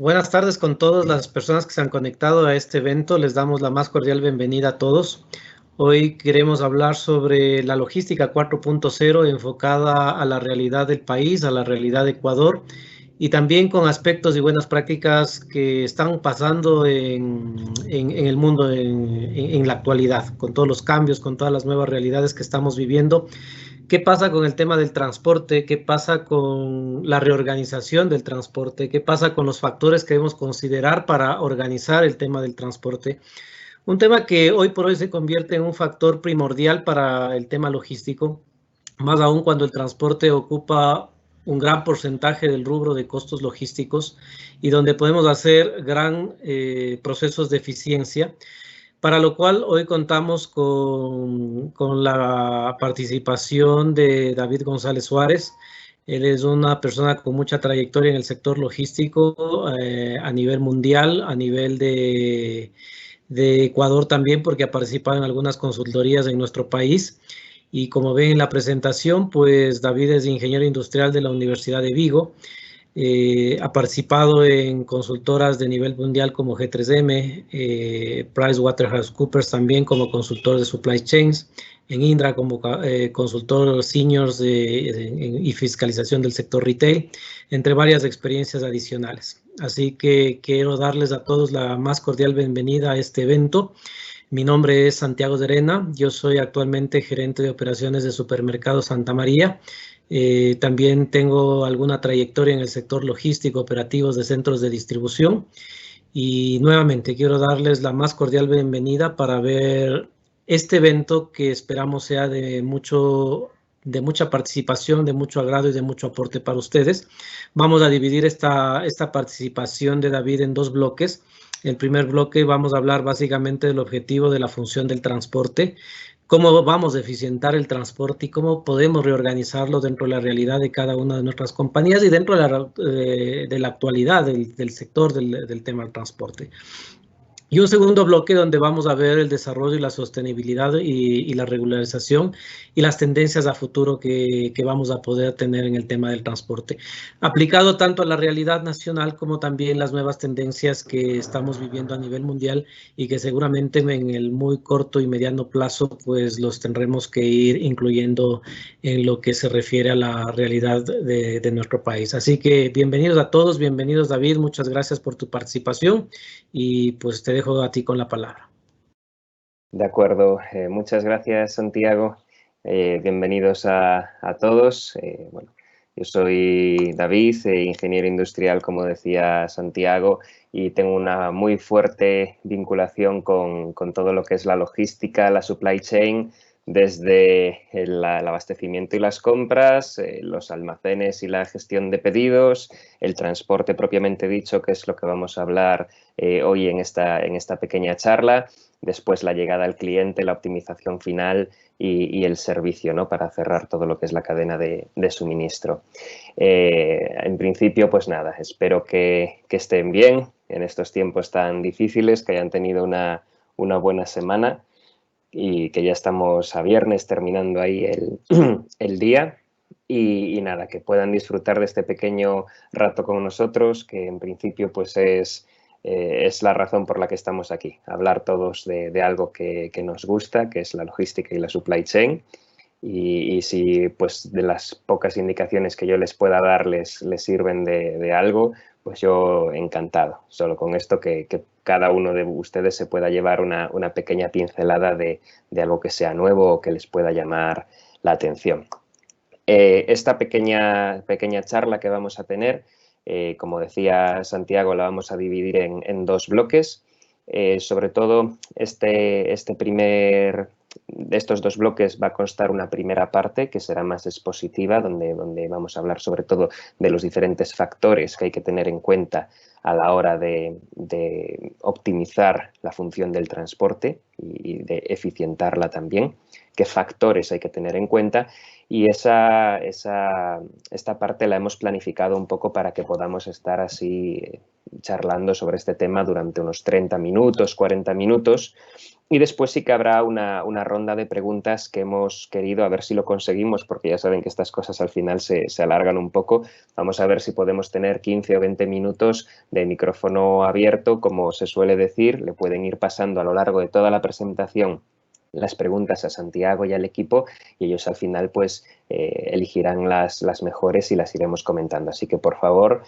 Buenas tardes con todas las personas que se han conectado a este evento. Les damos la más cordial bienvenida a todos. Hoy queremos hablar sobre la logística 4.0 enfocada a la realidad del país, a la realidad de Ecuador y también con aspectos y buenas prácticas que están pasando en el mundo en la actualidad, con todos los cambios, con todas las nuevas realidades que estamos viviendo. ¿Qué pasa con el tema del transporte? ¿Qué pasa con la reorganización del transporte? ¿Qué pasa con los factores que debemos considerar para organizar el tema del transporte? Un tema que hoy por hoy se convierte en un factor primordial para el tema logístico, más aún cuando el transporte ocupa un gran porcentaje del rubro de costos logísticos y donde podemos hacer gran procesos de eficiencia, para lo cual hoy contamos con la participación de David González Suárez. Él es una persona con mucha trayectoria en el sector logístico a nivel mundial, a nivel de Ecuador también, porque ha participado en algunas consultorías en nuestro país. Y como ven en la presentación, pues David es ingeniero industrial de la Universidad de Vigo. Ha participado en consultoras de nivel mundial como G3M, PricewaterhouseCoopers también como consultor de supply chains, en Indra como consultor seniors y fiscalización del sector retail, entre varias experiencias adicionales. Así que quiero darles a todos la más cordial bienvenida a este evento. Mi nombre es Santiago Serena, yo soy actualmente gerente de operaciones de Supermercado Santa María. También tengo alguna trayectoria en el sector logístico, operativos de centros de distribución. Y nuevamente quiero darles la más cordial bienvenida para ver este evento que esperamos sea de mucha participación, de mucho agrado y de mucho aporte para ustedes. Vamos a dividir esta participación de David en dos bloques. El primer bloque vamos a hablar básicamente del objetivo de la función del transporte, cómo vamos a eficientar el transporte y cómo podemos reorganizarlo dentro de la realidad de cada una de nuestras compañías y dentro de la actualidad del sector del tema del transporte. Y un segundo bloque donde vamos a ver el desarrollo y la sostenibilidad y la regularización y las tendencias a futuro que vamos a poder tener en el tema del transporte, aplicado tanto a la realidad nacional como también las nuevas tendencias que estamos viviendo a nivel mundial y que seguramente en el muy corto y mediano plazo pues los tendremos que ir incluyendo en lo que se refiere a la realidad de nuestro país. Así que bienvenidos a todos, bienvenidos David, muchas gracias por tu participación y pues te dejo a ti con la palabra. De acuerdo, muchas gracias Santiago, bienvenidos a todos. Bueno, yo soy David, ingeniero industrial, como decía Santiago, y tengo una muy fuerte vinculación con todo lo que es la logística, la supply chain, desde el abastecimiento y las compras, los almacenes y la gestión de pedidos, el transporte propiamente dicho, que es lo que vamos a hablar hoy en esta pequeña charla. Después la llegada al cliente, la optimización final y el servicio, ¿no? Para cerrar todo lo que es la cadena de suministro. En principio, pues nada, espero que estén bien en estos tiempos tan difíciles, que hayan tenido una buena semana y que ya estamos a viernes terminando ahí el día. Y nada, que puedan disfrutar de este pequeño rato con nosotros, que en principio pues es la razón por la que estamos aquí, hablar todos de algo que nos gusta, que es la logística y la supply chain. Y si pues de las pocas indicaciones que yo les pueda dar les sirven de algo, pues yo encantado. Solo con esto que cada uno de ustedes se pueda llevar una pequeña pincelada de algo que sea nuevo o que les pueda llamar la atención. Esta pequeña charla que vamos a tener, como decía Santiago, la vamos a dividir en dos bloques. Sobre todo, de estos dos bloques va a constar una primera parte que será más expositiva, donde vamos a hablar sobre todo de los diferentes factores que hay que tener en cuenta a la hora de optimizar la función del transporte y de eficientarla también. qué factores hay que tener en cuenta. Y esta parte la hemos planificado un poco para que podamos estar así charlando sobre este tema durante unos 30 minutos, 40 minutos. Y después sí que habrá una ronda de preguntas que hemos querido, a ver si lo conseguimos, porque ya saben que estas cosas al final se alargan un poco. Vamos a ver si podemos tener 15 o 20 minutos de micrófono abierto, como se suele decir. Le pueden ir pasando a lo largo de toda la presentación las preguntas a Santiago y al equipo, y ellos al final pues elegirán las mejores y las iremos comentando. Así que por favor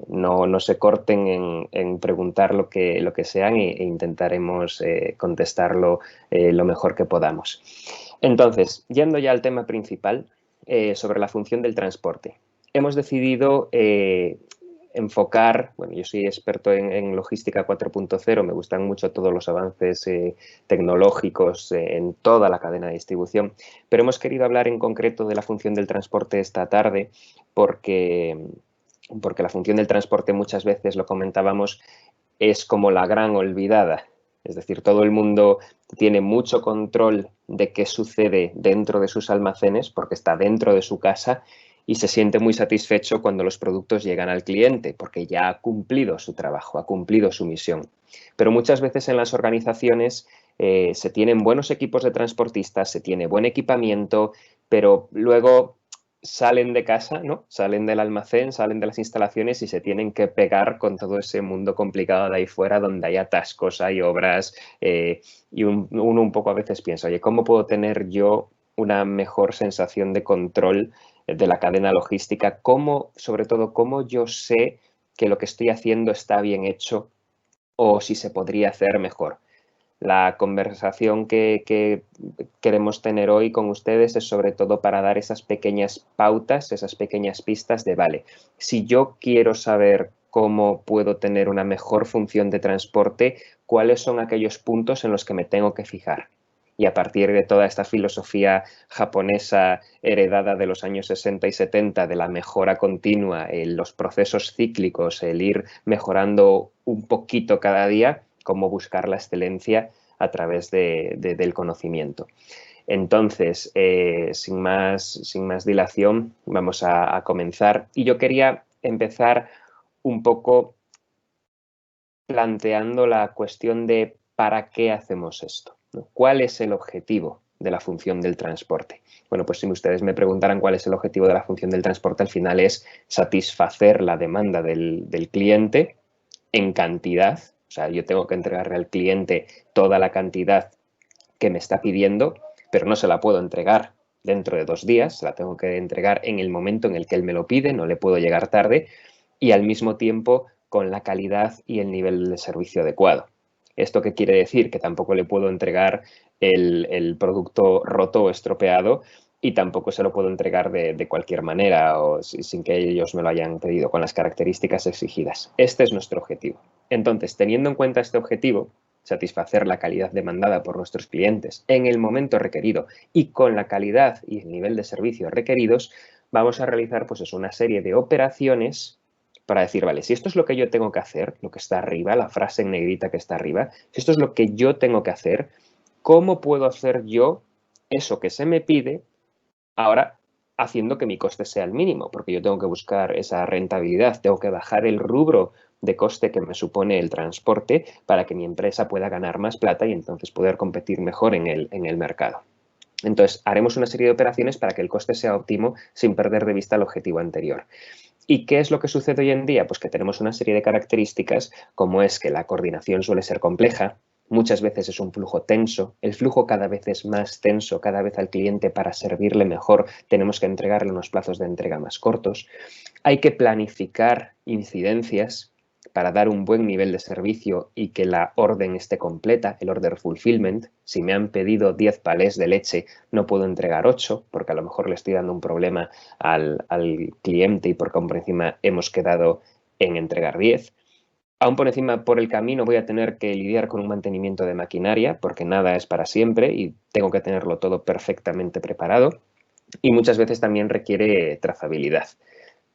no se corten en preguntar lo que sean e intentaremos contestarlo lo mejor que podamos. Entonces, yendo ya al tema principal sobre la función del transporte. Hemos decidido enfocar, bueno, yo soy experto en logística 4.0, me gustan mucho todos los avances tecnológicos en toda la cadena de distribución, pero hemos querido hablar en concreto de la función del transporte esta tarde porque la función del transporte muchas veces, lo comentábamos, es como la gran olvidada. Es decir, todo el mundo tiene mucho control de qué sucede dentro de sus almacenes porque está dentro de su casa y se siente muy satisfecho cuando los productos llegan al cliente porque ya ha cumplido su trabajo, ha cumplido su misión. Pero muchas veces en las organizaciones se tienen buenos equipos de transportistas, se tiene buen equipamiento, pero luego salen de casa, ¿no? Salen del almacén, salen de las instalaciones y se tienen que pegar con todo ese mundo complicado de ahí fuera donde hay atascos, hay obras y uno un poco a veces piensa, oye, ¿cómo puedo tener yo una mejor sensación de control de la cadena logística? Sobre todo, cómo yo sé que lo que estoy haciendo está bien hecho o si se podría hacer mejor. La conversación que queremos tener hoy con ustedes es sobre todo para dar esas pequeñas pautas, esas pequeñas pistas de, vale, si yo quiero saber cómo puedo tener una mejor función de transporte, cuáles son aquellos puntos en los que me tengo que fijar. Y a partir de toda esta filosofía japonesa heredada de los años 60 y 70, de la mejora continua, los procesos cíclicos, el ir mejorando un poquito cada día, cómo buscar la excelencia a través del conocimiento. Entonces, sin más dilación, vamos a comenzar. Y yo quería empezar un poco planteando la cuestión de ¿para qué hacemos esto? ¿Cuál es el objetivo de la función del transporte? Bueno, pues si ustedes me preguntaran cuál es el objetivo de la función del transporte, al final es satisfacer la demanda del cliente en cantidad. O sea, yo tengo que entregarle al cliente toda la cantidad que me está pidiendo, pero no se la puedo entregar dentro de 2 días, se la tengo que entregar en el momento en el que él me lo pide, no le puedo llegar tarde, y al mismo tiempo con la calidad y el nivel de servicio adecuado. ¿Esto qué quiere decir? Que tampoco le puedo entregar el producto roto o estropeado y tampoco se lo puedo entregar de cualquier manera o sin que ellos me lo hayan pedido, con las características exigidas. Este es nuestro objetivo. Entonces, teniendo en cuenta este objetivo, satisfacer la calidad demandada por nuestros clientes en el momento requerido y con la calidad y el nivel de servicio requeridos, vamos a realizar pues una serie de operaciones para decir, vale, si esto es lo que yo tengo que hacer, lo que está arriba, la frase en negrita que está arriba, si esto es lo que yo tengo que hacer, ¿cómo puedo hacer yo eso que se me pide ahora haciendo que mi coste sea el mínimo? Porque yo tengo que buscar esa rentabilidad, tengo que bajar el rubro de coste que me supone el transporte para que mi empresa pueda ganar más plata y entonces poder competir mejor en el mercado. Entonces, haremos una serie de operaciones para que el coste sea óptimo sin perder de vista el objetivo anterior. ¿Y qué es lo que sucede hoy en día? Pues que tenemos una serie de características, como es que la coordinación suele ser compleja, muchas veces es un flujo tenso, el flujo cada vez es más tenso, cada vez al cliente para servirle mejor tenemos que entregarle unos plazos de entrega más cortos, hay que planificar incidencias para dar un buen nivel de servicio y que la orden esté completa, el order fulfillment. Si me han pedido 10 palés de leche, no puedo entregar 8 porque a lo mejor le estoy dando un problema al cliente y porque aún por encima hemos quedado en entregar 10. Aún por encima, por el camino voy a tener que lidiar con un mantenimiento de maquinaria porque nada es para siempre y tengo que tenerlo todo perfectamente preparado. Y muchas veces también requiere trazabilidad.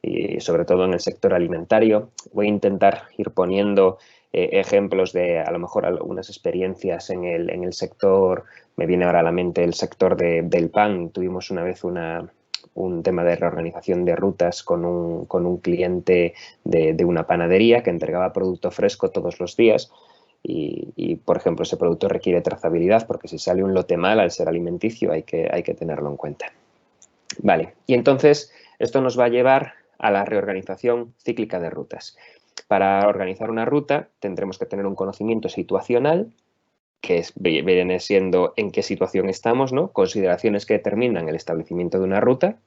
Y sobre todo en el sector alimentario. Voy a intentar ir poniendo ejemplos de a lo mejor algunas experiencias en el sector, me viene ahora a la mente el sector del pan. Tuvimos una vez un tema de reorganización de rutas con un cliente de una panadería que entregaba producto fresco todos los días. Y, por ejemplo, ese producto requiere trazabilidad porque si sale un lote mal al ser alimenticio hay que tenerlo en cuenta. Vale, y entonces esto nos va a llevar a la reorganización cíclica de rutas. Para organizar una ruta tendremos que tener un conocimiento situacional, que viene siendo en qué situación estamos, ¿no? Consideraciones que determinan el establecimiento de una ruta,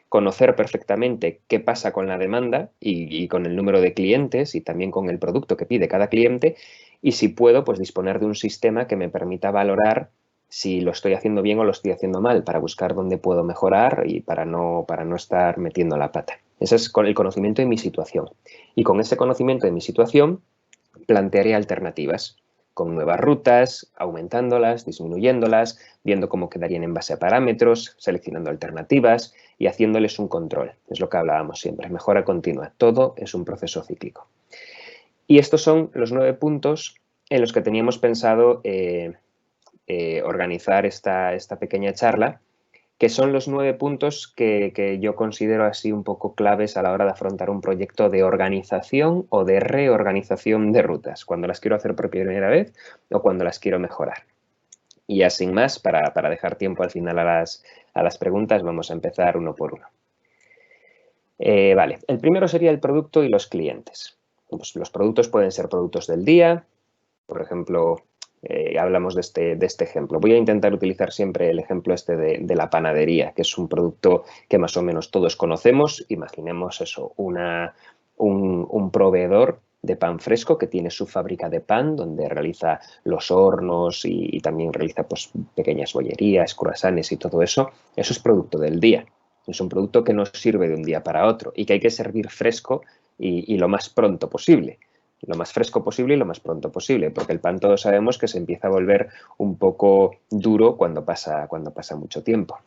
conocer perfectamente qué pasa con la demanda y con el número de clientes y también con el producto que pide cada cliente, y si puedo, pues disponer de un sistema que me permita valorar si lo estoy haciendo bien o lo estoy haciendo mal, para buscar dónde puedo mejorar y para no estar metiendo la pata. Ese es con el conocimiento de mi situación. Y con ese conocimiento de mi situación plantearé alternativas con nuevas rutas, aumentándolas, disminuyéndolas, viendo cómo quedarían en base a parámetros, seleccionando alternativas y haciéndoles un control. Es lo que hablábamos siempre, mejora continua. Todo es un proceso cíclico. Y estos son los 9 puntos en los que teníamos pensado organizar esta pequeña charla, que son los 9 puntos que yo considero así un poco claves a la hora de afrontar un proyecto de organización o de reorganización de rutas, cuando las quiero hacer por primera vez o cuando las quiero mejorar. Y ya sin más, para dejar tiempo al final a las preguntas, vamos a empezar uno por uno. Vale, el primero sería el producto y los clientes. Pues los productos pueden ser productos del día, por ejemplo, hablamos de este ejemplo. Voy a intentar utilizar siempre el ejemplo de la panadería, que es un producto que más o menos todos conocemos. Imaginemos eso, un proveedor de pan fresco que tiene su fábrica de pan, donde realiza los hornos y también realiza pues, pequeñas bollerías, croissants y todo eso. Eso es producto del día. Es un producto que no sirve de un día para otro y que hay que servir fresco y lo más pronto posible. Lo más fresco posible y lo más pronto posible, porque el pan todos sabemos que se empieza a volver un poco duro cuando pasa mucho tiempo.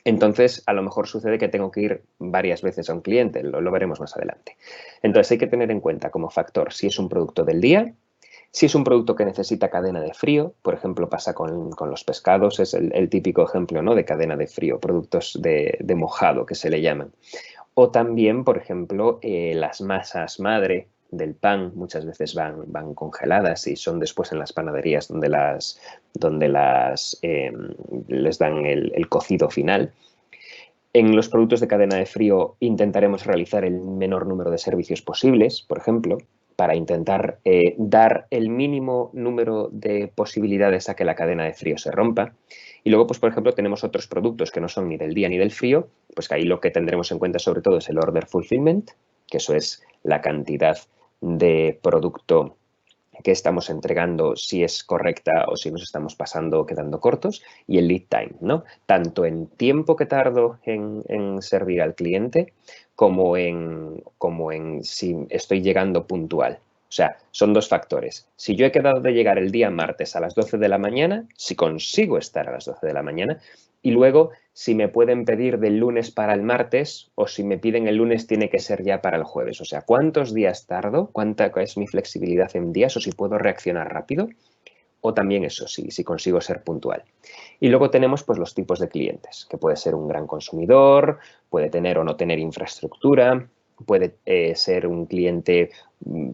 Entonces, a lo mejor sucede que tengo que ir varias veces a un cliente, lo veremos más adelante. Entonces, hay que tener en cuenta como factor si es un producto del día, si es un producto que necesita cadena de frío, por ejemplo, pasa con los pescados, es el típico ejemplo, ¿no?, de cadena de frío, productos de mojado que se le llaman. O también, por ejemplo, las masas madre del pan muchas veces van congeladas y son después en las panaderías donde les dan el cocido final. En los productos de cadena de frío intentaremos realizar el menor número de servicios posibles, por ejemplo, para intentar dar el mínimo número de posibilidades a que la cadena de frío se rompa. Y luego, pues, por ejemplo, tenemos otros productos que no son ni del día ni del frío, pues que ahí lo que tendremos en cuenta sobre todo es el order fulfillment, que eso es la cantidad de producto que estamos entregando, si es correcta o si nos estamos pasando o quedando cortos, y el lead time, ¿no? Tanto en tiempo que tardo en servir al cliente como en si estoy llegando puntual. O sea, son 2 factores. Si yo he quedado de llegar el día martes a las 12 de la mañana, si consigo estar a las 12 de la mañana, y luego si me pueden pedir del lunes para el martes o si me piden el lunes tiene que ser ya para el jueves. O sea, ¿cuántos días tardo? ¿Cuánta es mi flexibilidad en días? O si puedo reaccionar rápido. O también eso, si consigo ser puntual. Y luego tenemos pues los tipos de clientes, que puede ser un gran consumidor, puede tener o no tener infraestructura, puede ser un cliente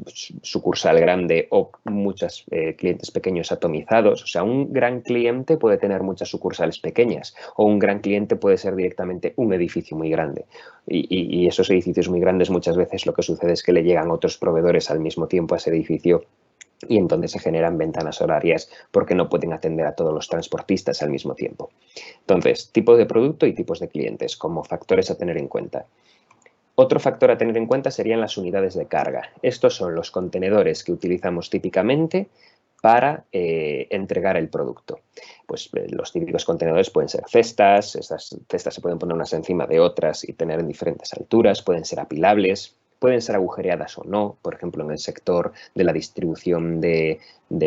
sucursal grande o muchos clientes pequeños atomizados. O sea, un gran cliente puede tener muchas sucursales pequeñas o un gran cliente puede ser directamente un edificio muy grande. Y esos edificios muy grandes muchas veces lo que sucede es que le llegan otros proveedores al mismo tiempo a ese edificio y entonces se generan ventanas horarias porque no pueden atender a todos los transportistas al mismo tiempo. Entonces, tipos de producto y tipos de clientes como factores a tener en cuenta. Otro factor a tener en cuenta serían las unidades de carga. Estos son los contenedores que utilizamos típicamente para entregar el producto. Pues los típicos contenedores pueden ser cestas, esas cestas se pueden poner unas encima de otras y tener en diferentes alturas, pueden ser apilables, pueden ser agujereadas o no. Por ejemplo, en el sector de la distribución de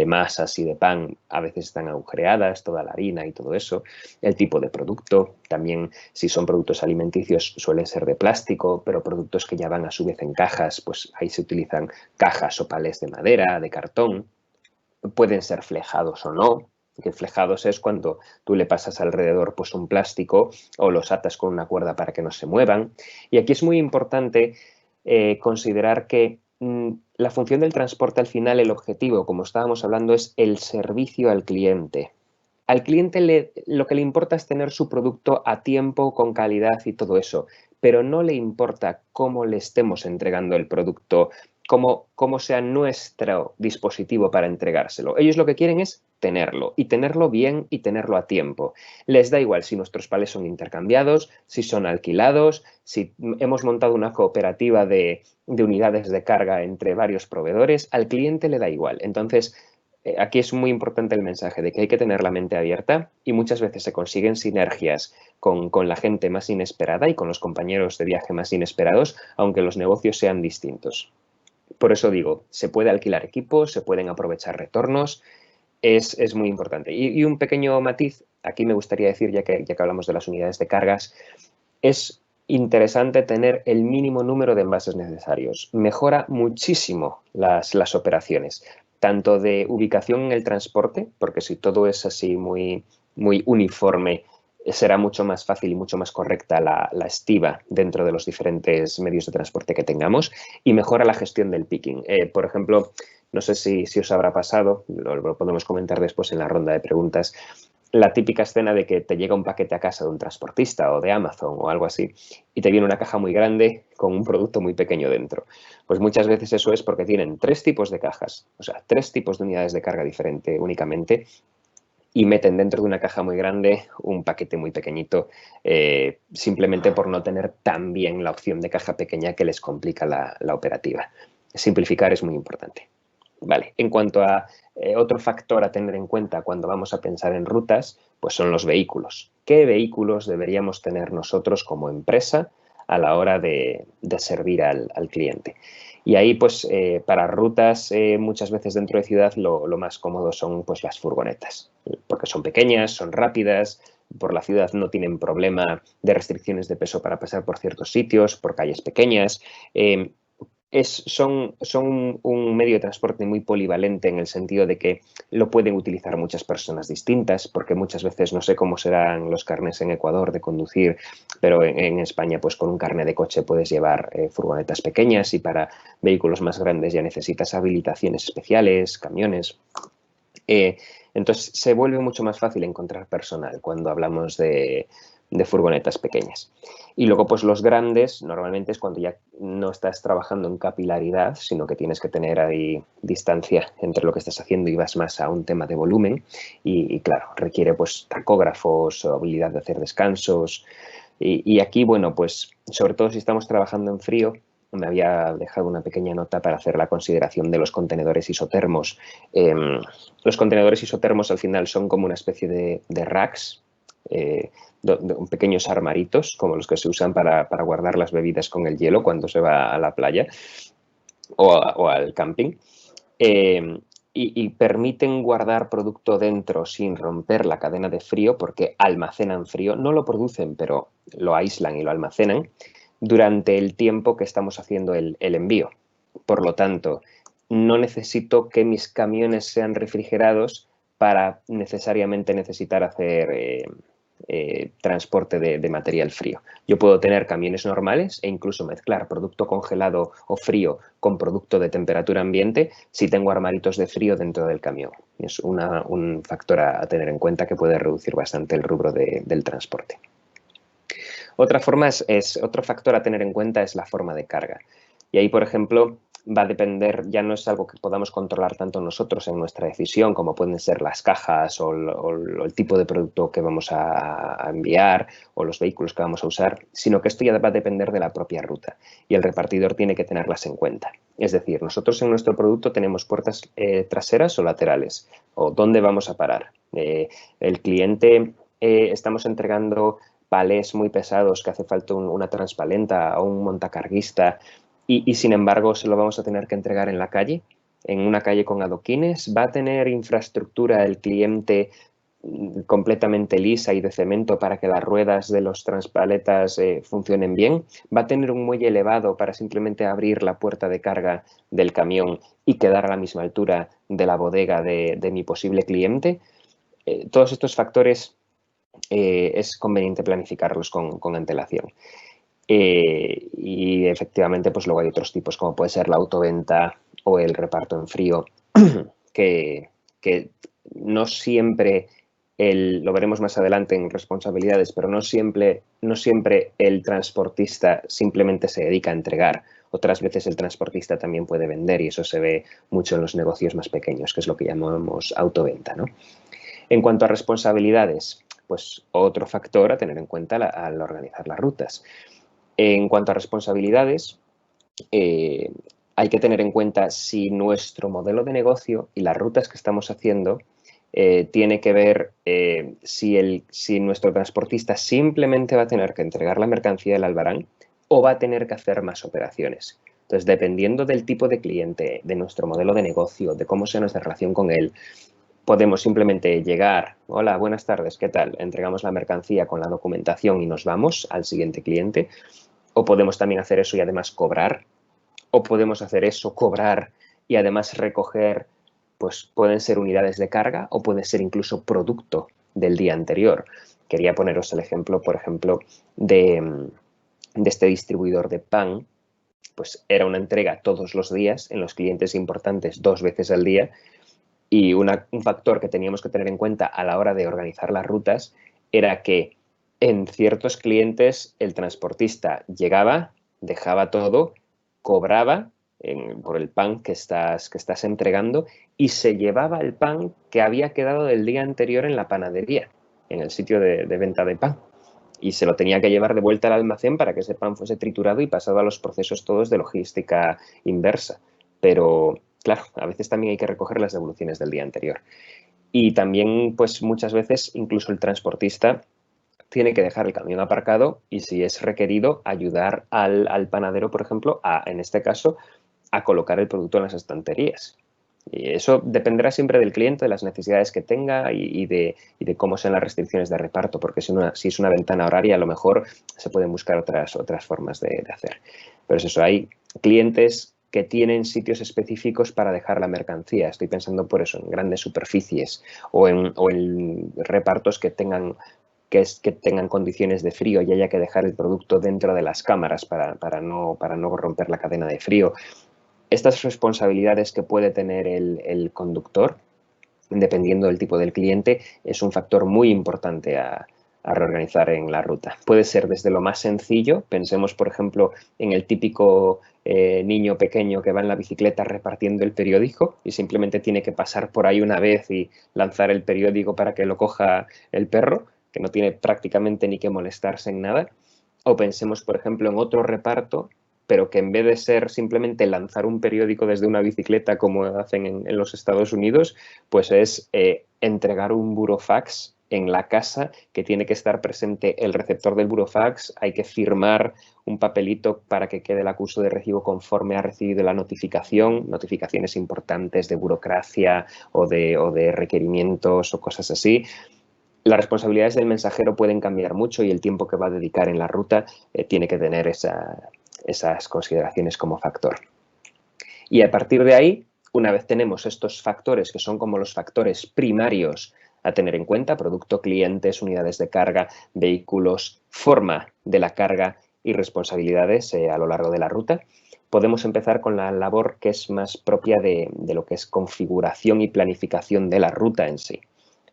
masas y de pan, a veces están agujereadas, toda la harina y todo eso. El tipo de producto, también si son productos alimenticios suelen ser de plástico, pero productos que ya van a su vez en cajas, pues ahí se utilizan cajas o palés de madera, de cartón. Pueden ser flejados o no, que flejados es cuando tú le pasas alrededor pues un plástico o los atas con una cuerda para que no se muevan. Y aquí es muy importante considerar que la función del transporte al final, el objetivo, como estábamos hablando, es el servicio al cliente. Al cliente lo que le importa es tener su producto a tiempo, con calidad y todo eso, pero no le importa cómo le estemos entregando el producto, cómo sea nuestro dispositivo para entregárselo. Ellos lo que quieren es tenerlo y tenerlo bien y tenerlo a tiempo. Les da igual si nuestros palés son intercambiados, si son alquilados, si hemos montado una cooperativa de unidades de carga entre varios proveedores, al cliente le da igual. Entonces, aquí es muy importante el mensaje de que hay que tener la mente abierta y muchas veces se consiguen sinergias con la gente más inesperada y con los compañeros de viaje más inesperados, aunque los negocios sean distintos. Por eso digo, se puede alquilar equipos, se pueden aprovechar retornos, es muy importante. Y un pequeño matiz, aquí me gustaría decir, ya que hablamos de las unidades de cargas, es interesante tener el mínimo número de envases necesarios. Mejora muchísimo las operaciones, tanto de ubicación en el transporte, porque si todo es así muy uniforme, será mucho más fácil y mucho más correcta la estiba dentro de los diferentes medios de transporte que tengamos, y mejora la gestión del picking. Por ejemplo, no sé si os habrá pasado, lo podemos comentar después en la ronda de preguntas, la típica escena de que te llega un paquete a casa de un transportista o de Amazon o algo así y te viene una caja muy grande con un producto muy pequeño dentro. Pues muchas veces eso es porque tienen 3 tipos de cajas, o sea, 3 tipos de unidades de carga diferente únicamente, y meten dentro de una caja muy grande un paquete muy pequeñito, simplemente por no tener tan bien la opción de caja pequeña que les complica la operativa. Simplificar es muy importante. Vale, en cuanto a otro factor a tener en cuenta cuando vamos a pensar en rutas, pues son los vehículos. ¿Qué vehículos deberíamos tener nosotros como empresa a la hora de servir al cliente? Y ahí, pues, para rutas, muchas veces dentro de ciudad lo más cómodo son pues las furgonetas, porque son pequeñas, son rápidas, por la ciudad no tienen problema de restricciones de peso para pasar por ciertos sitios, por calles pequeñas. Son un medio de transporte muy polivalente en el sentido de que lo pueden utilizar muchas personas distintas, porque muchas veces no sé cómo serán los carnés en Ecuador de conducir, pero en España pues con un carné de coche puedes llevar furgonetas pequeñas, y para vehículos más grandes ya necesitas habilitaciones especiales, camiones. Entonces se vuelve mucho más fácil encontrar personal cuando hablamos de furgonetas pequeñas. Y luego, pues los grandes, normalmente es cuando ya no estás trabajando en capilaridad, sino que tienes que tener ahí distancia entre lo que estás haciendo y vas más a un tema de volumen. Y claro, requiere pues tacógrafos o habilidad de hacer descansos. Y aquí, bueno, pues sobre todo si estamos trabajando en frío, me había dejado una pequeña nota para hacer la consideración de los contenedores isotermos. Los contenedores isotermos al final son como una especie de racks, pequeños armaritos como los que se usan para guardar las bebidas con el hielo cuando se va a la playa o al camping, y permiten guardar producto dentro sin romper la cadena de frío, porque almacenan frío, no lo producen pero lo aíslan y lo almacenan durante el tiempo que estamos haciendo el envío. Por lo tanto, no necesito que mis camiones sean refrigerados para necesariamente necesitar hacer transporte de material frío. Yo puedo tener camiones normales e incluso mezclar producto congelado o frío con producto de temperatura ambiente si tengo armaritos de frío dentro del camión. Es un factor a tener en cuenta que puede reducir bastante el rubro del transporte. Otro factor a tener en cuenta es la forma de carga. Y ahí, por ejemplo, va a depender, ya no es algo que podamos controlar tanto nosotros en nuestra decisión, como pueden ser las cajas o el tipo de producto que vamos a enviar o los vehículos que vamos a usar, sino que esto ya va a depender de la propia ruta y el repartidor tiene que tenerlas en cuenta. Es decir, nosotros en nuestro producto tenemos puertas traseras o laterales, o dónde vamos a parar. El cliente, estamos entregando palés muy pesados que hace falta una transpalenta o un montacarguista. y sin embargo se lo vamos a tener que entregar en la calle, en una calle con adoquines. ¿Va a tener infraestructura el cliente completamente lisa y de cemento para que las ruedas de los transpaletas funcionen bien? ¿Va a tener un muelle elevado para simplemente abrir la puerta de carga del camión y quedar a la misma altura de la bodega de mi posible cliente? Todos estos factores es conveniente planificarlos con antelación. Y efectivamente, pues luego hay otros tipos, como puede ser la autoventa o el reparto en frío, que no siempre, lo veremos más adelante en responsabilidades, pero no siempre el transportista simplemente se dedica a entregar. Otras veces el transportista también puede vender, y eso se ve mucho en los negocios más pequeños, que es lo que llamamos autoventa, ¿no? En cuanto a responsabilidades, pues otro factor a tener en cuenta al organizar las rutas. En cuanto a responsabilidades, hay que tener en cuenta si nuestro modelo de negocio y las rutas que estamos haciendo tiene que ver si nuestro transportista simplemente va a tener que entregar la mercancía del albarán o va a tener que hacer más operaciones. Entonces, dependiendo del tipo de cliente, de nuestro modelo de negocio, de cómo sea nuestra relación con él, podemos simplemente llegar, hola, buenas tardes, ¿qué tal? Entregamos la mercancía con la documentación y nos vamos al siguiente cliente. O podemos también hacer eso y además cobrar. O podemos hacer eso, cobrar y además recoger, pues pueden ser unidades de carga o puede ser incluso producto del día anterior. Quería poneros el ejemplo, por ejemplo, de este distribuidor de pan. Pues era una entrega todos los días en los clientes importantes 2 veces al día. Y un factor que teníamos que tener en cuenta a la hora de organizar las rutas era que en ciertos clientes el transportista llegaba, dejaba todo, cobraba por el pan que estás entregando y se llevaba el pan que había quedado del día anterior en la panadería, en el sitio de venta de pan. Y se lo tenía que llevar de vuelta al almacén para que ese pan fuese triturado y pasado a los procesos todos de logística inversa. Pero claro, a veces también hay que recoger las devoluciones del día anterior. Y también, pues muchas veces, incluso el transportista tiene que dejar el camión aparcado y, si es requerido, ayudar al panadero, por ejemplo, en este caso, a colocar el producto en las estanterías. Y eso dependerá siempre del cliente, de las necesidades que tenga y de cómo sean las restricciones de reparto, porque si es una ventana horaria, a lo mejor se pueden buscar otras formas de hacer. Pero es eso, hay clientes que tienen sitios específicos para dejar la mercancía. Estoy pensando por eso en grandes superficies o en repartos que tengan condiciones de frío y haya que dejar el producto dentro de las cámaras para no romper la cadena de frío. Estas responsabilidades que puede tener el conductor, dependiendo del tipo del cliente, es un factor muy importante a reorganizar en la ruta. Puede ser desde lo más sencillo, pensemos por ejemplo en el típico niño pequeño que va en la bicicleta repartiendo el periódico y simplemente tiene que pasar por ahí una vez y lanzar el periódico para que lo coja el perro, que no tiene prácticamente ni que molestarse en nada. O pensemos por ejemplo en otro reparto, pero que en vez de ser simplemente lanzar un periódico desde una bicicleta como hacen en los Estados Unidos, pues es entregar un burofax en la casa, que tiene que estar presente el receptor del burofax, hay que firmar un papelito para que quede el acuso de recibo conforme ha recibido la notificación, notificaciones importantes de burocracia o de requerimientos o cosas así. Las responsabilidades del mensajero pueden cambiar mucho y el tiempo que va a dedicar en la ruta tiene que tener esas consideraciones como factor. Y a partir de ahí, una vez tenemos estos factores que son como los factores primarios a tener en cuenta, producto, clientes, unidades de carga, vehículos, forma de la carga y responsabilidades a lo largo de la ruta, podemos empezar con la labor que es más propia de lo que es configuración y planificación de la ruta en sí.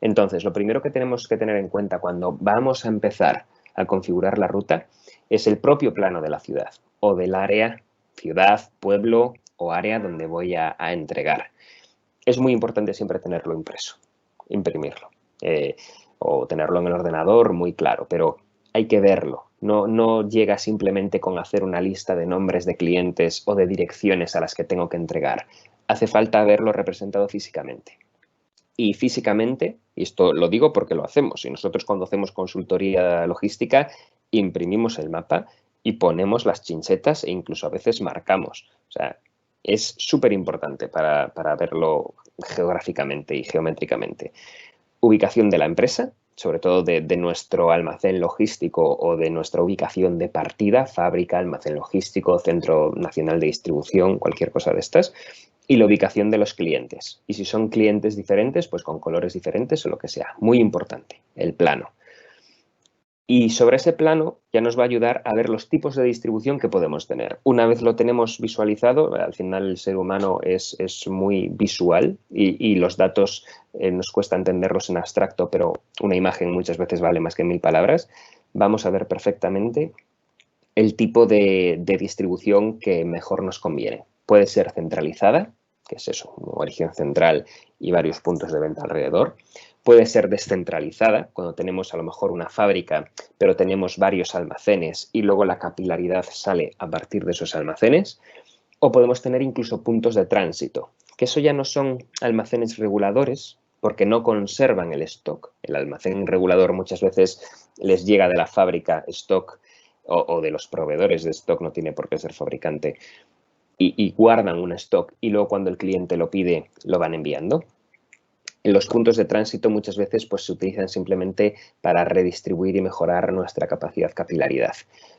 Entonces, lo primero que tenemos que tener en cuenta cuando vamos a empezar a configurar la ruta es el propio plano de la ciudad o del área, ciudad, pueblo o área donde voy a entregar. Es muy importante siempre tenerlo impreso, imprimirlo o tenerlo en el ordenador muy claro, pero hay que verlo. No llega simplemente con hacer una lista de nombres de clientes o de direcciones a las que tengo que entregar. Hace falta verlo representado físicamente. Y físicamente, y esto lo digo porque lo hacemos, y nosotros cuando hacemos consultoría logística imprimimos el mapa y ponemos las chinchetas e incluso a veces marcamos. O sea, es súper importante para verlo geográficamente y geométricamente. Ubicación de la empresa, sobre todo de nuestro almacén logístico o de nuestra ubicación de partida, fábrica, almacén logístico, centro nacional de distribución, cualquier cosa de estas. Y la ubicación de los clientes. Y si son clientes diferentes, pues con colores diferentes o lo que sea. Muy importante, el plano. Y sobre ese plano ya nos va a ayudar a ver los tipos de distribución que podemos tener. Una vez lo tenemos visualizado, al final el ser humano es muy visual y los datos nos cuesta entenderlos en abstracto, pero una imagen muchas veces vale más que 1000 palabras. Vamos a ver perfectamente el tipo de distribución que mejor nos conviene. Puede ser centralizada, que es eso, una origen central y varios puntos de venta alrededor. Puede ser descentralizada, cuando tenemos a lo mejor una fábrica, pero tenemos varios almacenes y luego la capilaridad sale a partir de esos almacenes. O podemos tener incluso puntos de tránsito, que eso ya no son almacenes reguladores, porque no conservan el stock. El almacén regulador muchas veces les llega de la fábrica stock o de los proveedores de stock, no tiene por qué ser fabricante, y guardan un stock y luego cuando el cliente lo pide lo van enviando. En los puntos de tránsito muchas veces pues, se utilizan simplemente para redistribuir y mejorar nuestra capacidad capilaridad.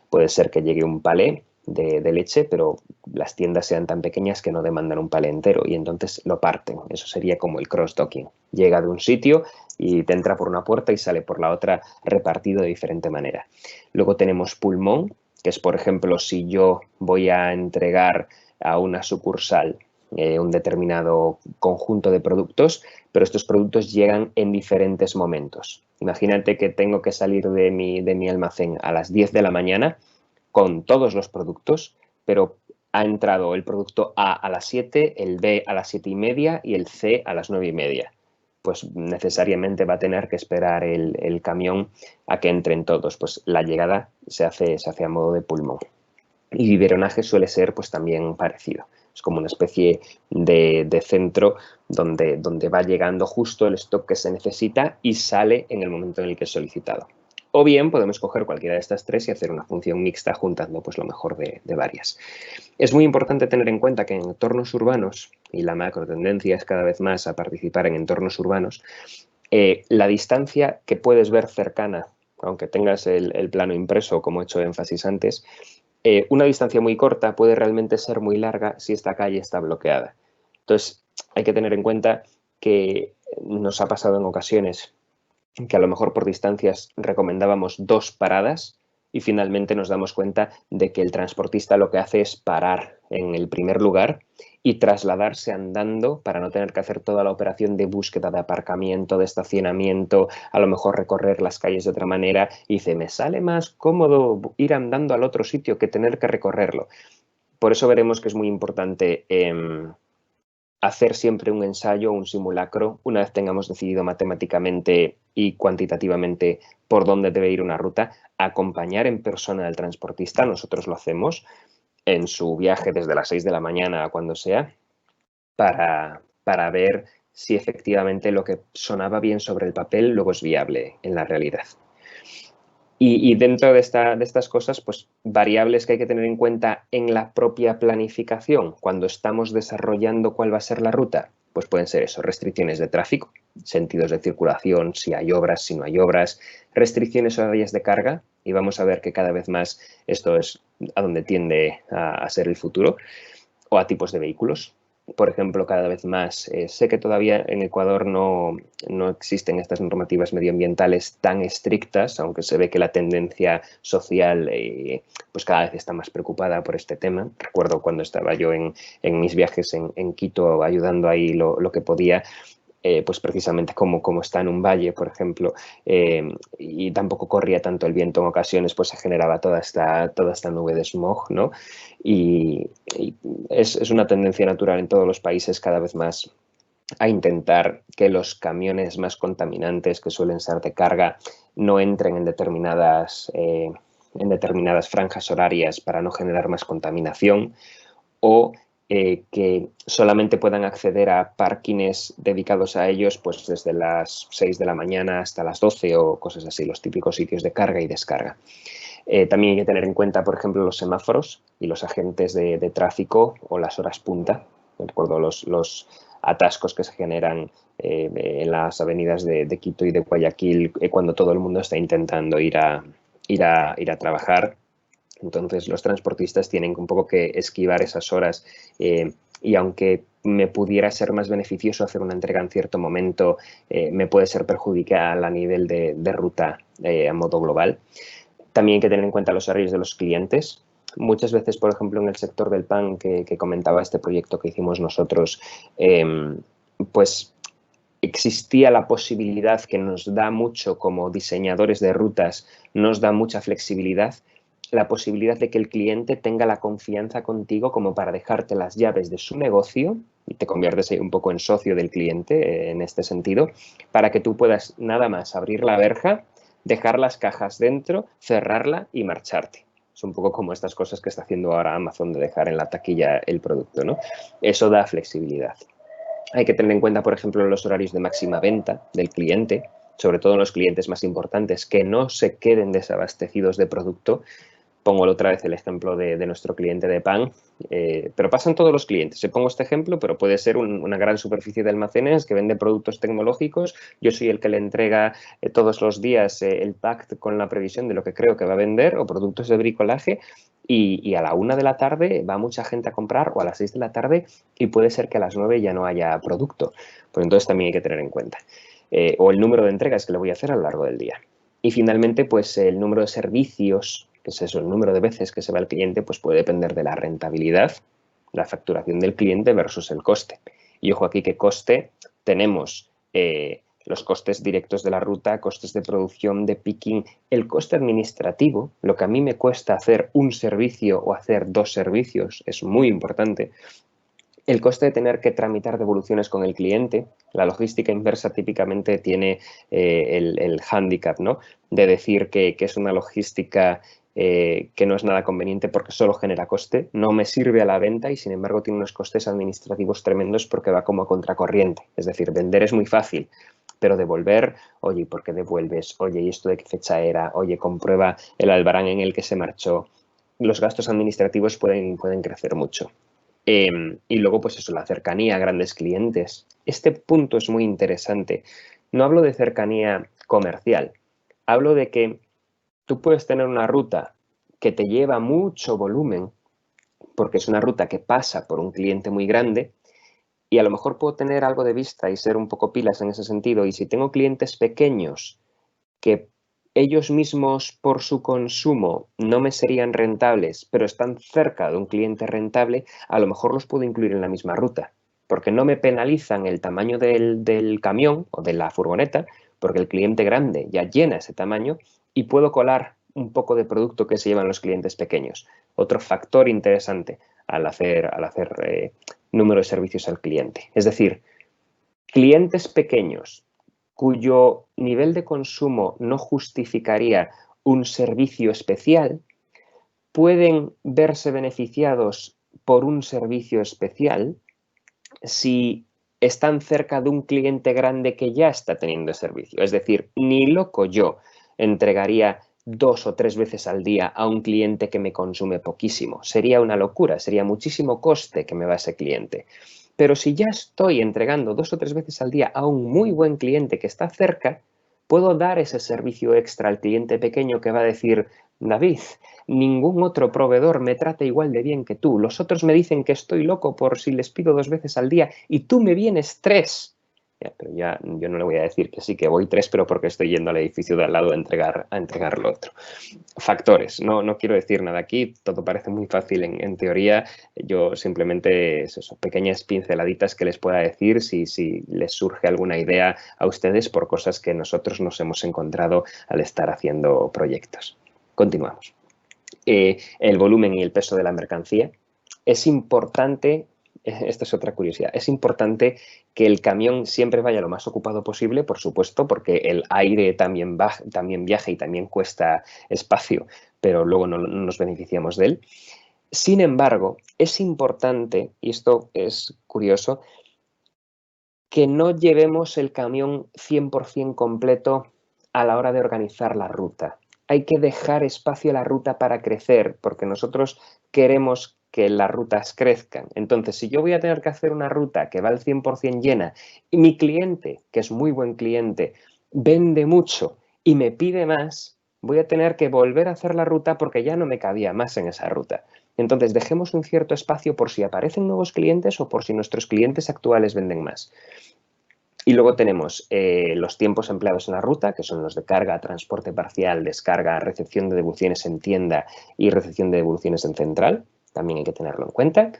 Puede ser que llegue un palé de leche, pero las tiendas sean tan pequeñas que no demandan un palé entero y entonces lo parten. Eso sería como el cross-docking. Llega de un sitio y te entra por una puerta y sale por la otra repartido de diferente manera. Luego tenemos pulmón, que es, por ejemplo, si yo voy a entregar a una sucursal un determinado conjunto de productos, pero estos productos llegan en diferentes momentos. Imagínate que tengo que salir de mi almacén a las 10 de la mañana con todos los productos, pero ha entrado el producto A las 7, el B a las 7:30 y el C a las 9:30. Pues necesariamente va a tener que esperar el camión a que entren todos. Pues la llegada se hace a modo de pulmón. Y biberonaje suele ser pues también parecido. Es como una especie de centro donde va llegando justo el stock que se necesita y sale en el momento en el que es solicitado. O bien podemos coger cualquiera de estas tres y hacer una función mixta juntando pues, lo mejor de varias. Es muy importante tener en cuenta que en entornos urbanos, y la macro tendencia es cada vez más a participar en entornos urbanos, la distancia que puedes ver cercana, aunque tengas el plano impreso, como he hecho énfasis antes, una distancia muy corta puede realmente ser muy larga si esta calle está bloqueada. Entonces, hay que tener en cuenta que nos ha pasado en ocasiones que a lo mejor por distancias recomendábamos 2 paradas y finalmente nos damos cuenta de que el transportista lo que hace es parar en el primer lugar y trasladarse andando para no tener que hacer toda la operación de búsqueda de aparcamiento, de estacionamiento, a lo mejor recorrer las calles de otra manera y dice, me sale más cómodo ir andando al otro sitio que tener que recorrerlo. Por eso veremos que es muy importante hacer siempre un ensayo, un simulacro, una vez tengamos decidido matemáticamente y cuantitativamente por dónde debe ir una ruta, acompañar en persona al transportista, nosotros lo hacemos en su viaje desde las 6 de la mañana a cuando sea, para ver si efectivamente lo que sonaba bien sobre el papel luego es viable en la realidad. Y dentro de estas cosas, pues variables que hay que tener en cuenta en la propia planificación, cuando estamos desarrollando cuál va a ser la ruta, pues pueden ser eso, restricciones de tráfico, sentidos de circulación, si hay obras, si no hay obras, restricciones horarias de carga, y vamos a ver que cada vez más esto es a donde tiende a ser el futuro, o a tipos de vehículos. Por ejemplo, cada vez más, sé que todavía en Ecuador no existen estas normativas medioambientales tan estrictas, aunque se ve que la tendencia social pues cada vez está más preocupada por este tema. Recuerdo cuando estaba yo en mis viajes en Quito ayudando ahí lo que podía, pues precisamente como está en un valle, por ejemplo, y tampoco corría tanto el viento en ocasiones, pues se generaba toda esta nube de smog, ¿no? Y es una tendencia natural en todos los países cada vez más a intentar que los camiones más contaminantes, que suelen ser de carga, no entren en determinadas franjas horarias para no generar más contaminación, o que solamente puedan acceder a parkings dedicados a ellos pues desde las 6 de la mañana hasta las 12 o cosas así, los típicos sitios de carga y descarga. También hay que tener en cuenta, por ejemplo, los semáforos y los agentes de tráfico o las horas punta. Recuerdo los atascos que se generan en las avenidas de Quito y de Guayaquil cuando todo el mundo está intentando ir a trabajar. Entonces, los transportistas tienen un poco que esquivar esas horas y aunque me pudiera ser más beneficioso hacer una entrega en cierto momento, me puede ser perjudicial a nivel de ruta a modo global. También hay que tener en cuenta los horarios de los clientes. Muchas veces, por ejemplo, en el sector del pan que comentaba este proyecto que hicimos nosotros, pues existía la posibilidad que nos da mucho como diseñadores de rutas, nos da mucha flexibilidad, la posibilidad de que el cliente tenga la confianza contigo como para dejarte las llaves de su negocio y te conviertes un poco en socio del cliente en este sentido, para que tú puedas nada más abrir la verja, dejar las cajas dentro, cerrarla y marcharte. Es un poco como estas cosas que está haciendo ahora Amazon de dejar en la taquilla el producto, ¿no? Eso da flexibilidad. Hay que tener en cuenta, por ejemplo, los horarios de máxima venta del cliente, sobre todo los clientes más importantes, que no se queden desabastecidos de producto. Pongo otra vez el ejemplo de nuestro cliente de pan, pero pasan todos los clientes. Pongo este ejemplo, pero puede ser una gran superficie de almacenes que vende productos tecnológicos. Yo soy el que le entrega todos los días el pack con la previsión de lo que creo que va a vender o productos de bricolaje y a la 1 de la tarde va mucha gente a comprar o a las 6 de la tarde y puede ser que a las 9 ya no haya producto. Pues entonces también hay que tener en cuenta. O el número de entregas que le voy a hacer a lo largo del día. Y finalmente, pues el número de servicios, que es eso, el número de veces que se va el cliente, pues puede depender de la rentabilidad, la facturación del cliente versus el coste. Y ojo aquí que coste tenemos los costes directos de la ruta, costes de producción, de picking, el coste administrativo, lo que a mí me cuesta hacer un servicio o hacer 2 servicios es muy importante. El coste de tener que tramitar devoluciones con el cliente, la logística inversa típicamente tiene el hándicap, ¿no? De decir que es una logística que no es nada conveniente porque solo genera coste, no me sirve a la venta y sin embargo tiene unos costes administrativos tremendos porque va como a contracorriente. Es decir, vender es muy fácil, pero devolver, oye, ¿y por qué devuelves? Oye, ¿y esto de qué fecha era? Oye, comprueba el albarán en el que se marchó. Los gastos administrativos pueden crecer mucho. Y luego, pues eso, la cercanía a grandes clientes. Este punto es muy interesante. No hablo de cercanía comercial, hablo de que tú puedes tener una ruta que te lleva mucho volumen, porque es una ruta que pasa por un cliente muy grande, y a lo mejor puedo tener algo de vista y ser un poco pilas en ese sentido. Y si tengo clientes pequeños que ellos mismos por su consumo no me serían rentables, pero están cerca de un cliente rentable, a lo mejor los puedo incluir en la misma ruta, porque no me penalizan el tamaño del camión o de la furgoneta, porque el cliente grande ya llena ese tamaño y puedo colar un poco de producto que se llevan los clientes pequeños. Otro factor interesante al hacer número de servicios al cliente. Es decir, clientes pequeños cuyo nivel de consumo no justificaría un servicio especial, pueden verse beneficiados por un servicio especial si están cerca de un cliente grande que ya está teniendo servicio. Es decir, ni loco yo entregaría 2 o 3 veces al día a un cliente que me consume poquísimo. Sería una locura, sería muchísimo coste que me va ese cliente. Pero si ya estoy entregando 2 o 3 veces al día a un muy buen cliente que está cerca, puedo dar ese servicio extra al cliente pequeño que va a decir, David, ningún otro proveedor me trata igual de bien que tú. Los otros me dicen que estoy loco por si les pido 2 veces al día y tú me vienes 3. Pero ya yo no le voy a decir que sí, que voy 3, pero porque estoy yendo al edificio de al lado a entregar lo otro. Factores, no quiero decir nada aquí, todo parece muy fácil en teoría, yo simplemente es eso, pequeñas pinceladitas que les pueda decir si les surge alguna idea a ustedes por cosas que nosotros nos hemos encontrado al estar haciendo proyectos. Continuamos. El volumen y el peso de la mercancía. Es importante, esta es otra curiosidad, es importante que el camión siempre vaya lo más ocupado posible, por supuesto, porque el aire también viaja y también cuesta espacio, pero luego no nos beneficiamos de él. Sin embargo, es importante, y esto es curioso, que no llevemos el camión 100% completo a la hora de organizar la ruta. hay que dejar espacio a la ruta para crecer, porque nosotros queremos que las rutas crezcan. Entonces, si yo voy a tener que hacer una ruta que va al 100% llena y mi cliente, que es muy buen cliente, vende mucho y me pide más, voy a tener que volver a hacer la ruta porque ya no me cabía más en esa ruta. Entonces, dejemos un cierto espacio por si aparecen nuevos clientes o por si nuestros clientes actuales venden más. Y luego tenemos los tiempos empleados en la ruta, que son los de carga, transporte parcial, descarga, recepción de devoluciones en tienda y recepción de devoluciones en central. También hay que tenerlo en cuenta.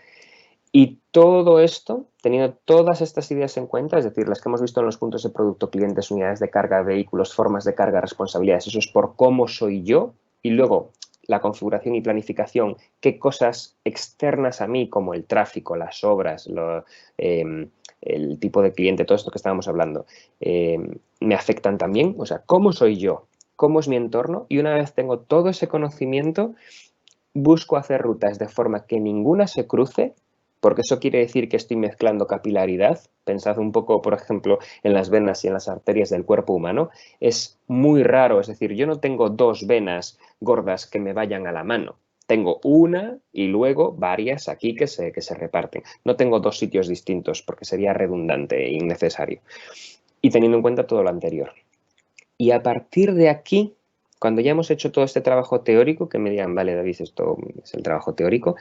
Y todo esto, teniendo todas estas ideas en cuenta, es decir, las que hemos visto en los puntos de producto, clientes, unidades de carga, vehículos, formas de carga, responsabilidades, eso es por cómo soy yo. Y luego la configuración y planificación, qué cosas externas a mí, como el tráfico, las obras, el tipo de cliente, todo esto que estábamos hablando, me afectan también. O sea, cómo soy yo, cómo es mi entorno. Y una vez tengo todo ese conocimiento, busco hacer rutas de forma que ninguna se cruce, porque eso quiere decir que estoy mezclando capilaridad. Pensad un poco, por ejemplo, en las venas y en las arterias del cuerpo humano. Es muy raro, es decir, yo no tengo dos venas gordas que me vayan a la mano. Tengo una y luego varias aquí que se reparten. No tengo dos sitios distintos porque sería redundante e innecesario. Y teniendo en cuenta todo lo anterior. Y a partir de aquí, cuando ya hemos hecho todo este trabajo teórico, que me digan, vale, David, esto es el trabajo teórico,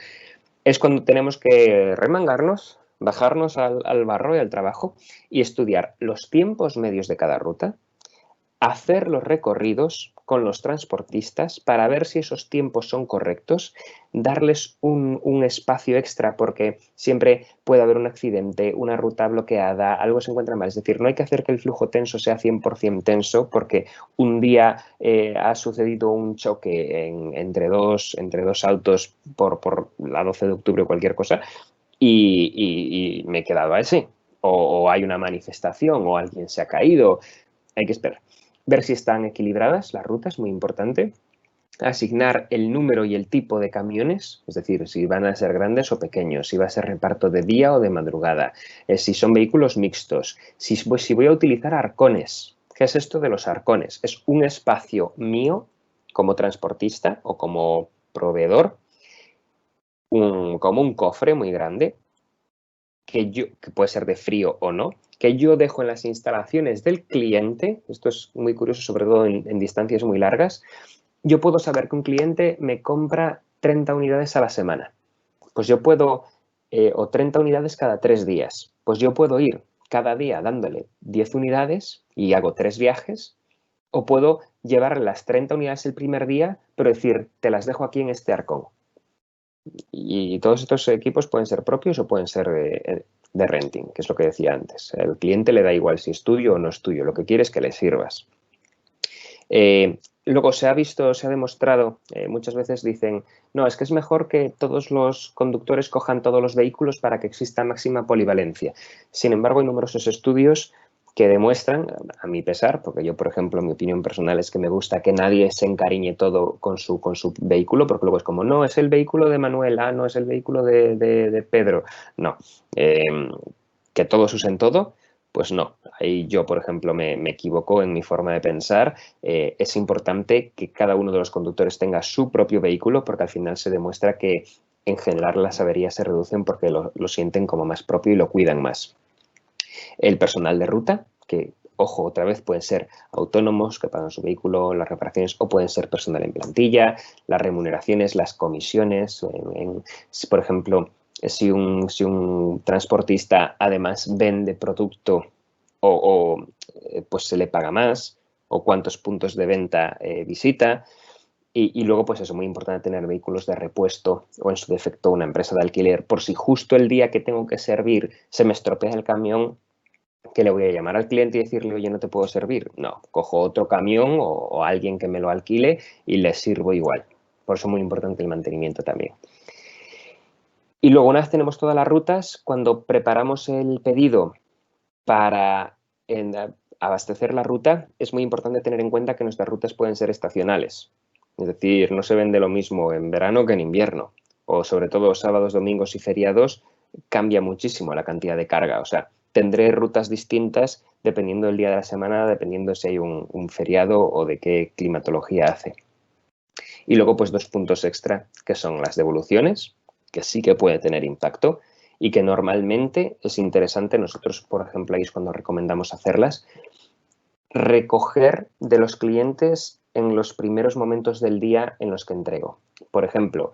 es cuando tenemos que remangarnos, bajarnos al barro y al trabajo y estudiar los tiempos medios de cada ruta, hacer los recorridos con los transportistas para ver si esos tiempos son correctos, darles un espacio extra porque siempre puede haber un accidente, una ruta bloqueada, algo se encuentra mal. Es decir, no hay que hacer que el flujo tenso sea 100% tenso porque un día ha sucedido un choque entre dos autos por la 12 de octubre o cualquier cosa y me he quedado así. O hay una manifestación o alguien se ha caído. Hay que esperar. Ver si están equilibradas las rutas, muy importante. Asignar el número y el tipo de camiones, es decir, si van a ser grandes o pequeños, si va a ser reparto de día o de madrugada, si son vehículos mixtos, si voy a utilizar arcones. ¿Qué es esto de los arcones? Es un espacio mío como transportista o como proveedor, como un cofre muy grande, que puede ser de frío o no, que yo dejo en las instalaciones del cliente. Esto es muy curioso, sobre todo en distancias muy largas. Yo puedo saber que un cliente me compra 30 unidades a la semana. Pues yo puedo, o 30 unidades cada 3 días. Pues yo puedo ir cada día dándole 10 unidades y hago 3 viajes, o puedo llevarle las 30 unidades el primer día, pero decir, te las dejo aquí en este arcón. Y todos estos equipos pueden ser propios o pueden ser de renting, que es lo que decía antes. El cliente le da igual si es tuyo o no es tuyo, lo que quiere es que le sirvas. Luego se ha demostrado, muchas veces dicen, no, es que es mejor que todos los conductores cojan todos los vehículos para que exista máxima polivalencia. Sin embargo, hay numerosos estudios que demuestran, a mi pesar, porque yo, por ejemplo, mi opinión personal es que me gusta que nadie se encariñe todo con su vehículo, porque luego es como, no, es el vehículo de Manuel, no, es el vehículo de Pedro. No, que todos usen todo, pues no. Ahí yo, por ejemplo, me equivoco en mi forma de pensar. Es importante que cada uno de los conductores tenga su propio vehículo, porque al final se demuestra que en general las averías se reducen porque lo sienten como más propio y lo cuidan más. El personal de ruta, que, ojo, otra vez pueden ser autónomos que pagan su vehículo, las reparaciones, o pueden ser personal en plantilla, las remuneraciones, las comisiones. Por ejemplo, si un transportista además vende producto pues se le paga más, o cuántos puntos de venta visita. Y luego, pues eso, muy importante tener vehículos de repuesto o en su defecto una empresa de alquiler por si justo el día que tengo que servir se me estropea el camión, que le voy a llamar al cliente y decirle, oye, no te puedo servir. No, cojo otro camión o alguien que me lo alquile y le sirvo igual. Por eso es muy importante el mantenimiento también. Y luego, una vez tenemos todas las rutas, cuando preparamos el pedido para abastecer la ruta, es muy importante tener en cuenta que nuestras rutas pueden ser estacionales. Es decir, no se vende lo mismo en verano que en invierno. O sobre todo sábados, domingos y feriados cambia muchísimo la cantidad de carga. O sea, tendré rutas distintas dependiendo del día de la semana, dependiendo si hay un feriado o de qué climatología hace. Y luego, pues 2 puntos extra, que son las devoluciones, que sí que puede tener impacto y que normalmente es interesante, nosotros, por ejemplo, ahí es cuando recomendamos hacerlas, recoger de los clientes en los primeros momentos del día en los que entrego. Por ejemplo,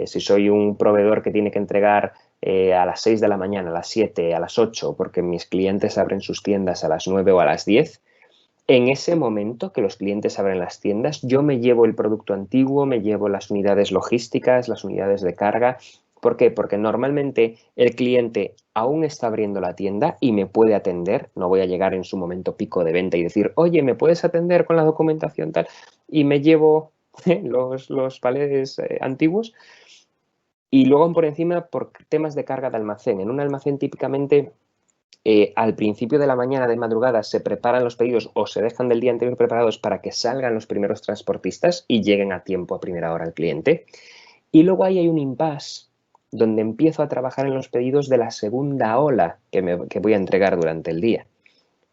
si soy un proveedor que tiene que entregar a las 6 de la mañana, a las 7, a las 8, porque mis clientes abren sus tiendas a las 9 o a las 10, en ese momento que los clientes abren las tiendas, yo me llevo el producto antiguo, me llevo las unidades logísticas, las unidades de carga. ¿Por qué? Porque normalmente el cliente aún está abriendo la tienda y me puede atender. No voy a llegar en su momento pico de venta y decir, oye, ¿me puedes atender con la documentación tal? Y me llevo los palés antiguos. Y luego por encima, por temas de carga de almacén. En un almacén típicamente al principio de la mañana de madrugada se preparan los pedidos o se dejan del día anterior preparados para que salgan los primeros transportistas y lleguen a tiempo a primera hora al cliente. Y luego ahí hay un impasse donde empiezo a trabajar en los pedidos de la segunda ola que voy a entregar durante el día.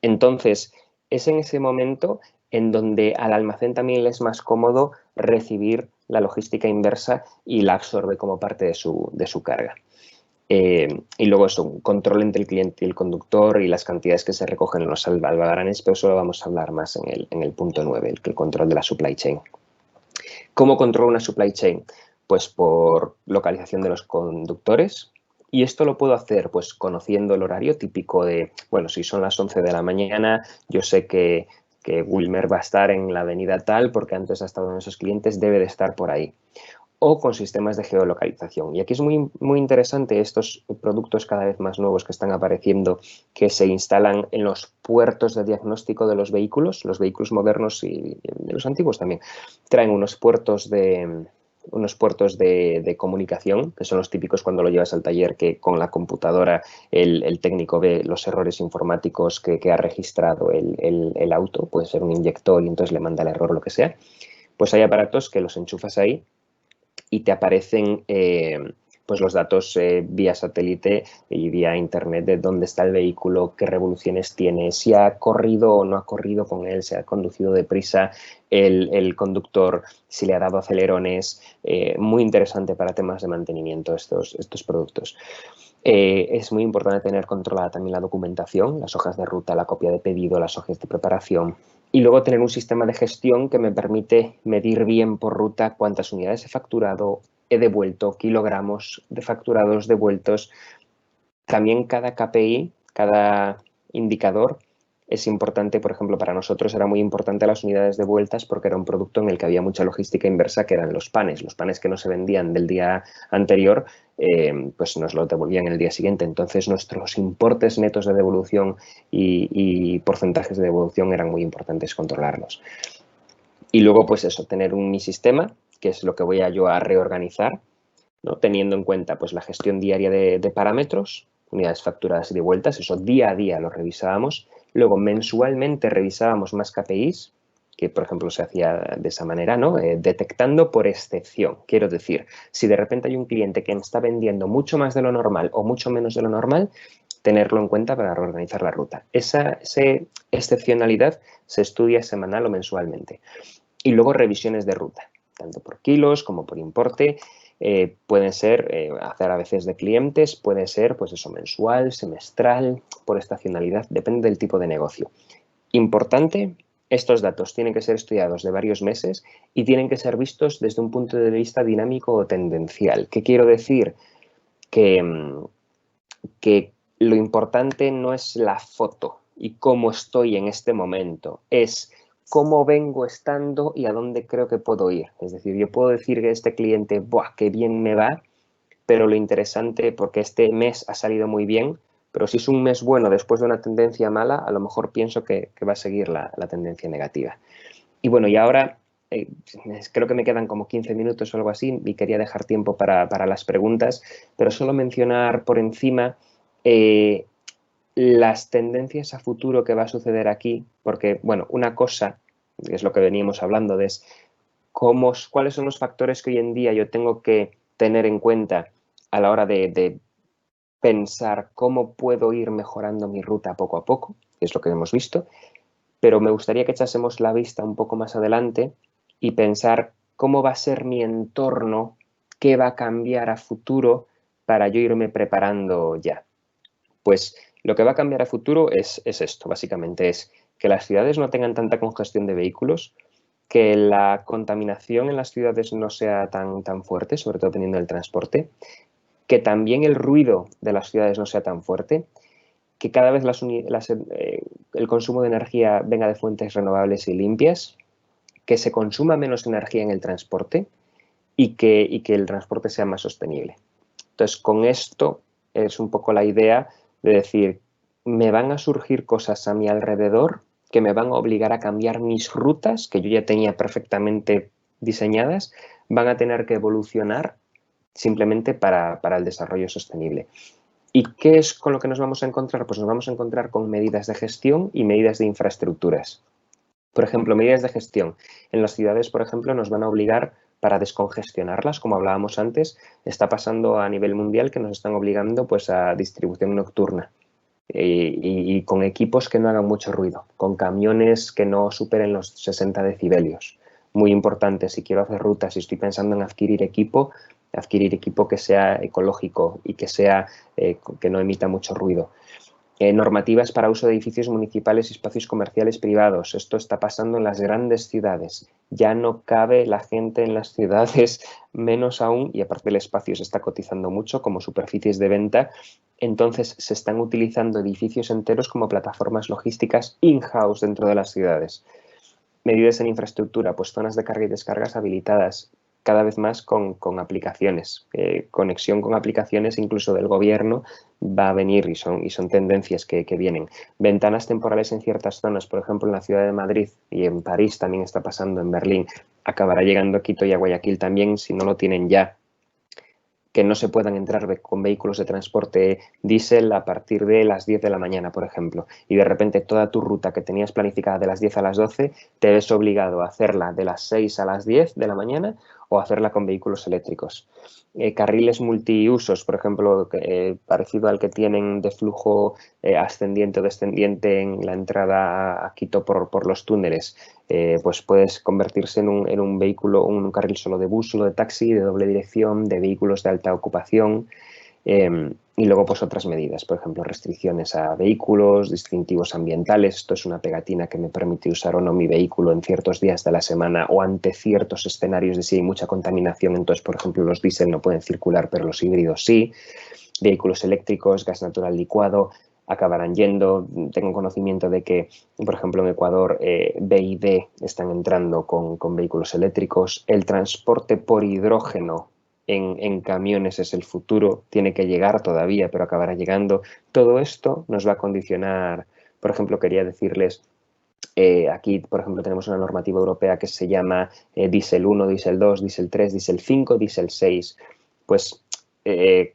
Entonces, es en ese momento en donde al almacén también le es más cómodo recibir la logística inversa y la absorbe como parte de su carga. Y luego eso, un control entre el cliente y el conductor y las cantidades que se recogen en los albaranes, pero eso lo vamos a hablar más en el punto 9, el control de la supply chain. ¿Cómo controlo una supply chain? Pues por localización de los conductores. Y esto lo puedo hacer pues conociendo el horario típico de, bueno, si son las 11 de la mañana, yo sé que Wilmer va a estar en la avenida tal porque antes ha estado en esos clientes, debe de estar por ahí. O con sistemas de geolocalización. Y aquí es muy, muy interesante estos productos cada vez más nuevos que están apareciendo, que se instalan en los puertos de diagnóstico de los vehículos modernos y de los antiguos también. Traen unos puertos de comunicación, que son los típicos cuando lo llevas al taller, que con la computadora el técnico ve los errores informáticos que ha registrado el auto, puede ser un inyector y entonces le manda el error o lo que sea. Pues hay aparatos que los enchufas ahí y te aparecen pues los datos vía satélite y vía internet de dónde está el vehículo, qué revoluciones tiene, si ha corrido o no ha corrido con él, si ha conducido deprisa el conductor, si le ha dado acelerones. Muy interesante para temas de mantenimiento estos productos. Es muy importante tener controlada también la documentación, las hojas de ruta, la copia de pedido, las hojas de preparación y luego tener un sistema de gestión que me permite medir bien por ruta cuántas unidades he facturado, he devuelto, kilogramos de facturados devueltos. También cada KPI, cada indicador es importante. Por ejemplo, para nosotros era muy importante las unidades devueltas porque era un producto en el que había mucha logística inversa, que eran los panes que no se vendían del día anterior, pues nos lo devolvían el día siguiente. Entonces nuestros importes netos de devolución y porcentajes de devolución eran muy importantes controlarlos. Y luego pues eso, tener mi sistema, que es lo que voy yo a reorganizar, ¿no? Teniendo en cuenta pues la gestión diaria de parámetros, unidades facturadas y devueltas, eso día a día lo revisábamos. Luego mensualmente revisábamos más KPIs, que por ejemplo se hacía de esa manera, ¿no? Detectando por excepción. Quiero decir, si de repente hay un cliente que está vendiendo mucho más de lo normal o mucho menos de lo normal, tenerlo en cuenta para reorganizar la ruta. Esa excepcionalidad se estudia semanal o mensualmente. Y luego revisiones de ruta, tanto por kilos como por importe. Pueden ser, hacer a veces de clientes, puede ser pues eso, mensual, semestral, por estacionalidad, depende del tipo de negocio. Importante, estos datos tienen que ser estudiados de varios meses y tienen que ser vistos desde un punto de vista dinámico o tendencial. ¿Qué quiero decir? Que lo importante no es la foto y cómo estoy en este momento, es cómo vengo estando y a dónde creo que puedo ir. Es decir, yo puedo decir que este cliente, ¡buah, qué bien me va! Pero lo interesante, porque este mes ha salido muy bien, pero si es un mes bueno después de una tendencia mala, a lo mejor pienso que va a seguir la tendencia negativa. Y bueno, y ahora creo que me quedan como 15 minutos o algo así y quería dejar tiempo para las preguntas, pero solo mencionar por encima las tendencias a futuro que va a suceder aquí, porque, bueno, una cosa, que es lo que veníamos hablando, es cuáles son los factores que hoy en día yo tengo que tener en cuenta a la hora de pensar cómo puedo ir mejorando mi ruta poco a poco, que es lo que hemos visto, pero me gustaría que echásemos la vista un poco más adelante y pensar cómo va a ser mi entorno, qué va a cambiar a futuro para yo irme preparando ya. Pues lo que va a cambiar a futuro es esto, básicamente, es que las ciudades no tengan tanta congestión de vehículos, que la contaminación en las ciudades no sea tan fuerte, sobre todo dependiendo del transporte, que también el ruido de las ciudades no sea tan fuerte, que cada vez el consumo de energía venga de fuentes renovables y limpias, que se consuma menos energía en el transporte y que el transporte sea más sostenible. Entonces, con esto es un poco la idea de decir, me van a surgir cosas a mi alrededor que me van a obligar a cambiar mis rutas, que yo ya tenía perfectamente diseñadas, van a tener que evolucionar simplemente para el desarrollo sostenible. ¿Y qué es con lo que nos vamos a encontrar? Pues nos vamos a encontrar con medidas de gestión y medidas de infraestructuras. Por ejemplo, medidas de gestión. En las ciudades, por ejemplo, nos van a obligar para descongestionarlas, como hablábamos antes, está pasando a nivel mundial que nos están obligando pues, a distribución nocturna y con equipos que no hagan mucho ruido, con camiones que no superen los 60 decibelios. Muy importante, si quiero hacer rutas y estoy pensando en adquirir equipo que sea ecológico y que no emita mucho ruido. Normativas para uso de edificios municipales y espacios comerciales privados. Esto está pasando en las grandes ciudades. Ya no cabe la gente en las ciudades, menos aún, y aparte el espacio se está cotizando mucho como superficies de venta. Entonces se están utilizando edificios enteros como plataformas logísticas in-house dentro de las ciudades. Medidas en infraestructura, pues zonas de carga y descargas habilitadas, cada vez más con aplicaciones. Conexión con aplicaciones incluso del gobierno va a venir y son tendencias que vienen. Ventanas temporales en ciertas zonas, por ejemplo en la ciudad de Madrid y en París también está pasando, en Berlín. Acabará llegando a Quito y a Guayaquil también, si no lo tienen ya, que no se puedan entrar con vehículos de transporte diésel a partir de las 10 de la mañana, por ejemplo, y de repente toda tu ruta que tenías planificada de las 10 a las 12 te ves obligado a hacerla de las 6 a las 10 de la mañana o hacerla con vehículos eléctricos. Carriles multiusos, por ejemplo, parecido al que tienen de flujo ascendiente o descendiente en la entrada a Quito por los túneles, pues puedes convertirse en un vehículo, un carril solo de bus, solo de taxi, de doble dirección, de vehículos de alta ocupación. Y luego pues otras medidas, por ejemplo, restricciones a vehículos, distintivos ambientales. Esto es una pegatina que me permite usar o no mi vehículo en ciertos días de la semana o ante ciertos escenarios de si hay mucha contaminación. Entonces, por ejemplo, los diésel no pueden circular, pero los híbridos sí. Vehículos eléctricos, gas natural licuado, acabarán yendo. Tengo conocimiento de que, por ejemplo, en Ecuador, BYD están entrando con vehículos eléctricos. El transporte por hidrógeno en camiones es el futuro, tiene que llegar todavía, pero acabará llegando. Todo esto nos va a condicionar. Por ejemplo, quería decirles, aquí, por ejemplo, tenemos una normativa europea que se llama Diesel 1, Diesel 2, Diesel 3, Diesel 5, Diesel 6. Pues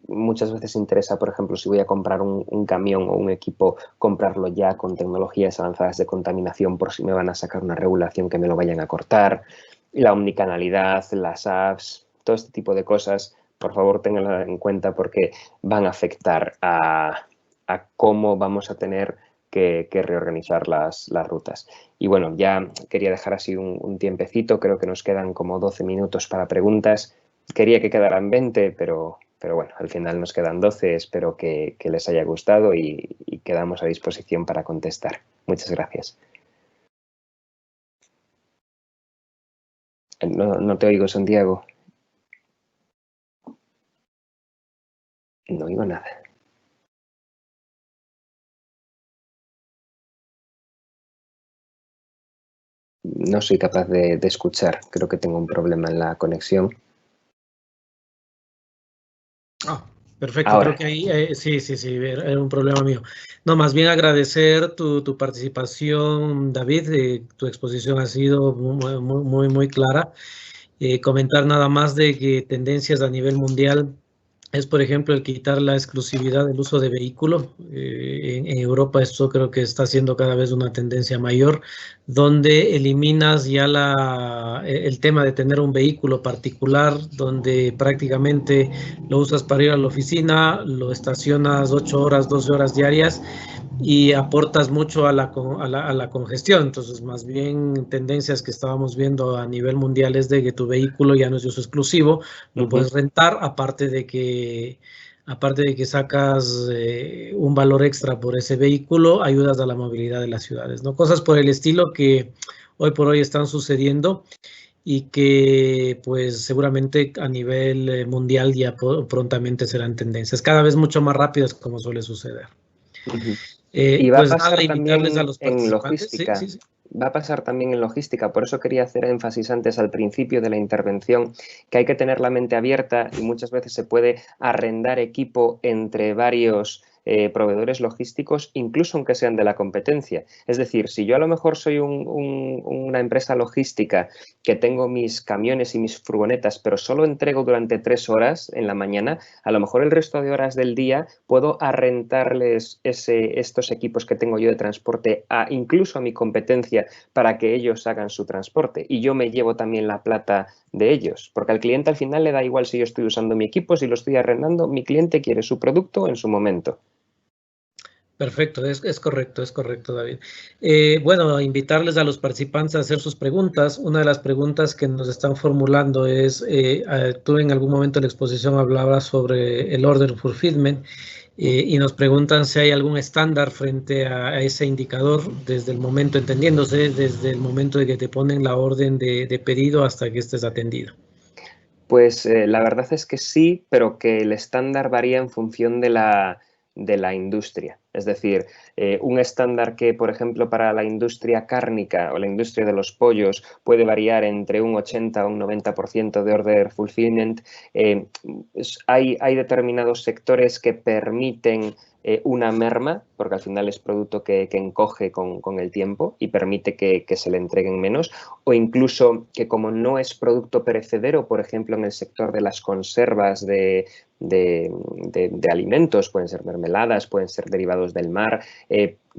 muchas veces interesa, por ejemplo, si voy a comprar un camión o un equipo, comprarlo ya con tecnologías avanzadas de contaminación por si me van a sacar una regulación que me lo vayan a cortar. La omnicanalidad, las apps, todo este tipo de cosas, por favor, ténganlo en cuenta porque van a afectar a cómo vamos a tener que reorganizar las rutas. Y bueno, ya quería dejar así un tiempecito, creo que nos quedan como 12 minutos para preguntas. Quería que quedaran 20, pero bueno, al final nos quedan 12. Espero que les haya gustado y quedamos a disposición para contestar. Muchas gracias. No te oigo, Santiago. No oigo nada. No soy capaz de escuchar. Creo que tengo un problema en la conexión. Perfecto. Ahora. Creo que ahí sí, era un problema mío. No, más bien agradecer tu participación, David. Tu exposición ha sido muy clara. Comentar nada más de que tendencias a nivel mundial es, por ejemplo, el quitar la exclusividad del uso de vehículo. En Europa esto creo que está siendo cada vez una tendencia mayor, donde eliminas ya el tema de tener un vehículo particular, donde prácticamente lo usas para ir a la oficina, lo estacionas 8 horas, 12 horas diarias, y aportas mucho a la congestión. Entonces, más bien tendencias que estábamos viendo a nivel mundial es de que tu vehículo ya no es de uso exclusivo, lo puedes rentar, aparte de que sacas un valor extra por ese vehículo, ayudas a la movilidad de las ciudades, ¿no? Cosas por el estilo que hoy por hoy están sucediendo y que pues seguramente a nivel mundial ya prontamente serán tendencias, cada vez mucho más rápidas como suele suceder. Y va a Pues nada, pasar invitarles a también los en participantes. Sí, logística. sí, sí. Va a pasar también en logística, por eso quería hacer énfasis antes al principio de la intervención, que hay que tener la mente abierta y muchas veces se puede arrendar equipo entre varios proveedores logísticos, incluso aunque sean de la competencia. Es decir, si yo a lo mejor soy una empresa logística que tengo mis camiones y mis furgonetas, pero solo entrego durante 3 horas en la mañana, a lo mejor el resto de horas del día puedo arrendarles estos equipos que tengo yo de transporte incluso a mi competencia para que ellos hagan su transporte y yo me llevo también la plata de ellos, porque al cliente al final le da igual si yo estoy usando mi equipo, si lo estoy arrendando, mi cliente quiere su producto en su momento. Perfecto, es correcto, David. Bueno, invitarles a los participantes a hacer sus preguntas. Una de las preguntas que nos están formulando es, tú en algún momento de la exposición hablabas sobre el order fulfillment y nos preguntan si hay algún estándar frente a ese indicador desde el momento, entendiéndose, desde el momento de que te ponen la orden de pedido hasta que estés atendido. Pues la verdad es que sí, pero que el estándar varía en función de la industria. Es decir, un estándar que, por ejemplo, para la industria cárnica o la industria de los pollos puede variar entre un 80 o un 90% de order fulfillment. Hay determinados sectores que permiten una merma, porque al final es producto que encoge con el tiempo y permite que se le entreguen menos, o incluso que como no es producto perecedero, por ejemplo, en el sector de las conservas de alimentos, pueden ser mermeladas, pueden ser derivados del mar,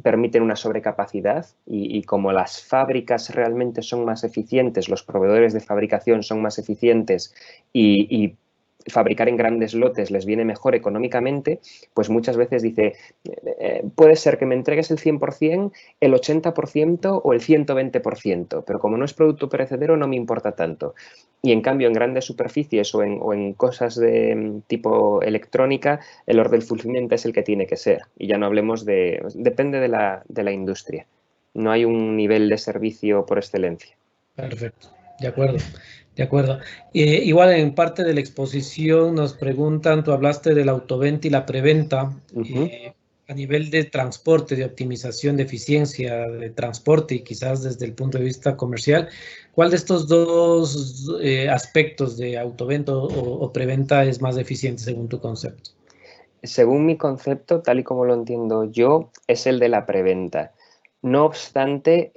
permiten una sobrecapacidad y como las fábricas realmente son más eficientes, los proveedores de fabricación son más eficientes y fabricar en grandes lotes les viene mejor económicamente, pues muchas veces dice, puede ser que me entregues el 100%, el 80% o el 120%, pero como no es producto perecedero no me importa tanto. Y en cambio en grandes superficies o en cosas de tipo electrónica, el order fulfillment es el que tiene que ser. Y ya no hablemos depende de la industria. No hay un nivel de servicio por excelencia. Perfecto, de acuerdo, de acuerdo. Igual en parte de la exposición nos preguntan, tú hablaste de la autoventa y la preventa, a nivel de transporte, de optimización, de eficiencia de transporte y quizás desde el punto de vista comercial, ¿cuál de estos dos aspectos de autoventa o preventa es más eficiente según tu concepto? Según mi concepto, tal y como lo entiendo yo, es el de la preventa. No obstante,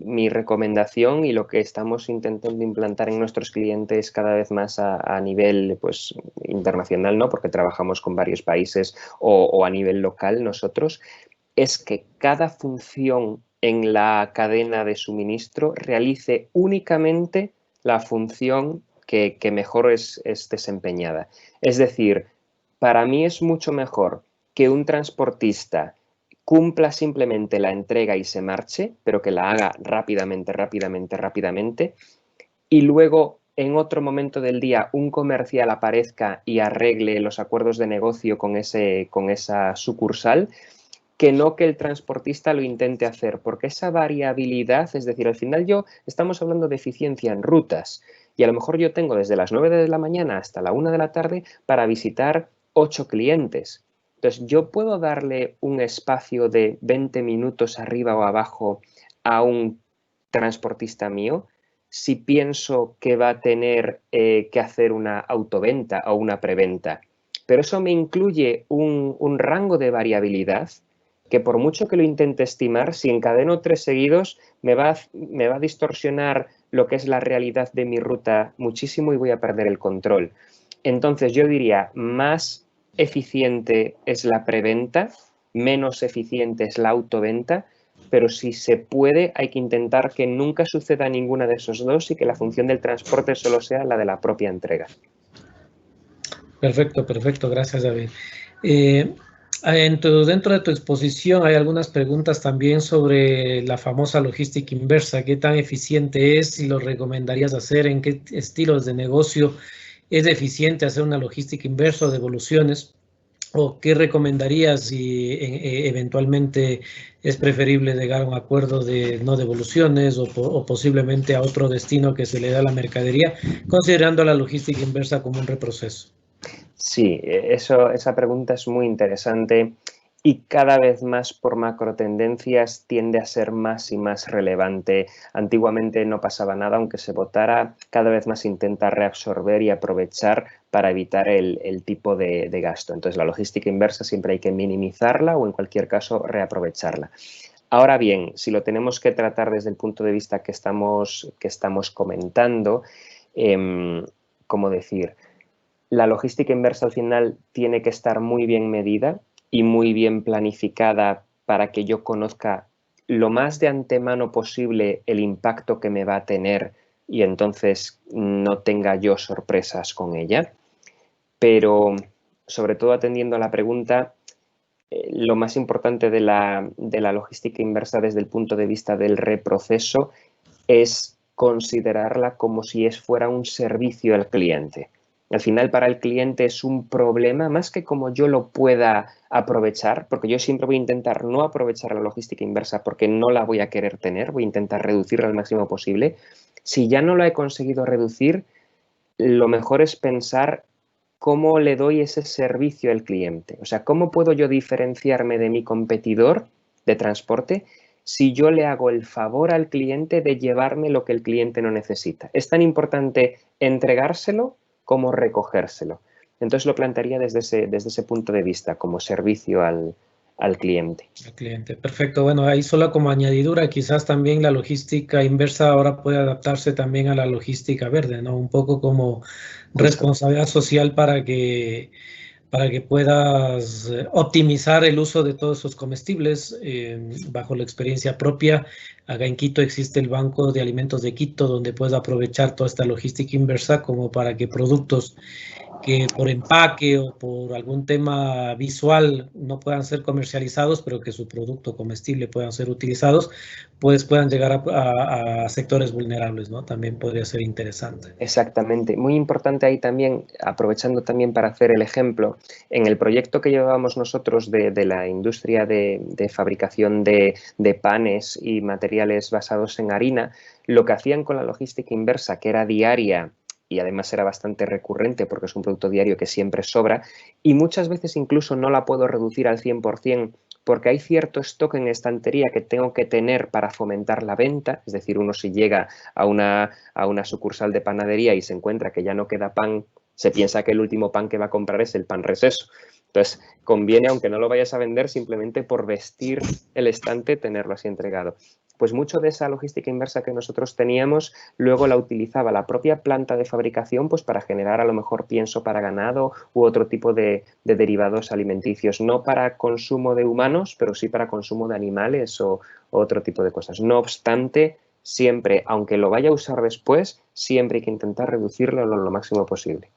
mi recomendación y lo que estamos intentando implantar en nuestros clientes cada vez más a nivel pues, internacional, ¿no? Porque trabajamos con varios países o a nivel local nosotros, es que cada función en la cadena de suministro realice únicamente la función que mejor es desempeñada. Es decir, para mí es mucho mejor que un transportista cumpla simplemente la entrega y se marche, pero que la haga rápidamente, y luego en otro momento del día un comercial aparezca y arregle los acuerdos de negocio con esa sucursal, que no que el transportista lo intente hacer, porque esa variabilidad, es decir, al final estamos hablando de eficiencia en rutas, y a lo mejor yo tengo desde las 9 de la mañana hasta la 1 de la tarde para visitar 8 clientes. Entonces, yo puedo darle un espacio de 20 minutos arriba o abajo a un transportista mío si pienso que va a tener que hacer una autoventa o una preventa. Pero eso me incluye un rango de variabilidad que por mucho que lo intente estimar, si encadeno 3 seguidos, me va a distorsionar lo que es la realidad de mi ruta muchísimo y voy a perder el control. Entonces yo diría, más eficiente es la preventa, menos eficiente es la autoventa, pero si se puede hay que intentar que nunca suceda ninguna de esos dos y que la función del transporte solo sea la de la propia entrega. Perfecto, gracias, David. Dentro de tu exposición hay algunas preguntas también sobre la famosa logística inversa. ¿Qué tan eficiente es? ¿Si lo recomendarías hacer? ¿En qué estilos de negocio es eficiente hacer una logística inversa o devoluciones? ¿O qué recomendarías si eventualmente es preferible llegar a un acuerdo de no devoluciones o posiblemente a otro destino que se le da a la mercadería, considerando la logística inversa como un reproceso? Sí, esa pregunta es muy interesante y cada vez más por macrotendencias tiende a ser más y más relevante. Antiguamente no pasaba nada, aunque se votara, cada vez más intenta reabsorber y aprovechar para evitar el tipo de gasto. Entonces, la logística inversa siempre hay que minimizarla o en cualquier caso reaprovecharla. Ahora bien, si lo tenemos que tratar desde el punto de vista que estamos comentando, ¿cómo decir? La logística inversa al final tiene que estar muy bien medida y muy bien planificada para que yo conozca lo más de antemano posible el impacto que me va a tener y entonces no tenga yo sorpresas con ella. Pero sobre todo atendiendo a la pregunta, lo más importante de la logística inversa desde el punto de vista del reproceso es considerarla como si fuera un servicio al cliente. Al final, para el cliente es un problema más que como yo lo pueda aprovechar, porque yo siempre voy a intentar no aprovechar la logística inversa porque no la voy a querer tener, voy a intentar reducirla al máximo posible. Si ya no la he conseguido reducir, lo mejor es pensar cómo le doy ese servicio al cliente. O sea, cómo puedo yo diferenciarme de mi competidor de transporte si yo le hago el favor al cliente de llevarme lo que el cliente no necesita. Es tan importante entregárselo como recogérselo. Entonces lo plantearía desde ese punto de vista, como servicio al cliente. El cliente, perfecto. Bueno, ahí solo como añadidura, quizás también la logística inversa ahora puede adaptarse también a la logística verde, ¿no? Un poco como Justo. responsabilidad social para que puedas optimizar el uso de todos esos comestibles. Bajo la experiencia propia, acá en Quito existe el Banco de Alimentos de Quito, donde puedes aprovechar toda esta logística inversa como para que productos que por empaque o por algún tema visual no puedan ser comercializados, pero que su producto comestible puedan ser utilizados, pues puedan llegar a sectores vulnerables, ¿no? También podría ser interesante. Exactamente. Muy importante ahí también, aprovechando también para hacer el ejemplo, en el proyecto que llevábamos nosotros de la industria de fabricación de panes y materiales basados en harina, lo que hacían con la logística inversa, que era diaria y además era bastante recurrente porque es un producto diario que siempre sobra y muchas veces incluso no la puedo reducir al 100% porque hay cierto stock en estantería que tengo que tener para fomentar la venta, es decir, uno si llega a una sucursal de panadería y se encuentra que ya no queda pan, se piensa que el último pan que va a comprar es el pan receso. Entonces, conviene, aunque no lo vayas a vender, simplemente por vestir el estante, tenerlo así entregado. Pues mucho de esa logística inversa que nosotros teníamos, luego la utilizaba la propia planta de fabricación pues para generar a lo mejor pienso para ganado u otro tipo de derivados alimenticios, no para consumo de humanos, pero sí para consumo de animales o otro tipo de cosas. No obstante, siempre, aunque lo vaya a usar después, siempre hay que intentar reducirlo lo máximo posible.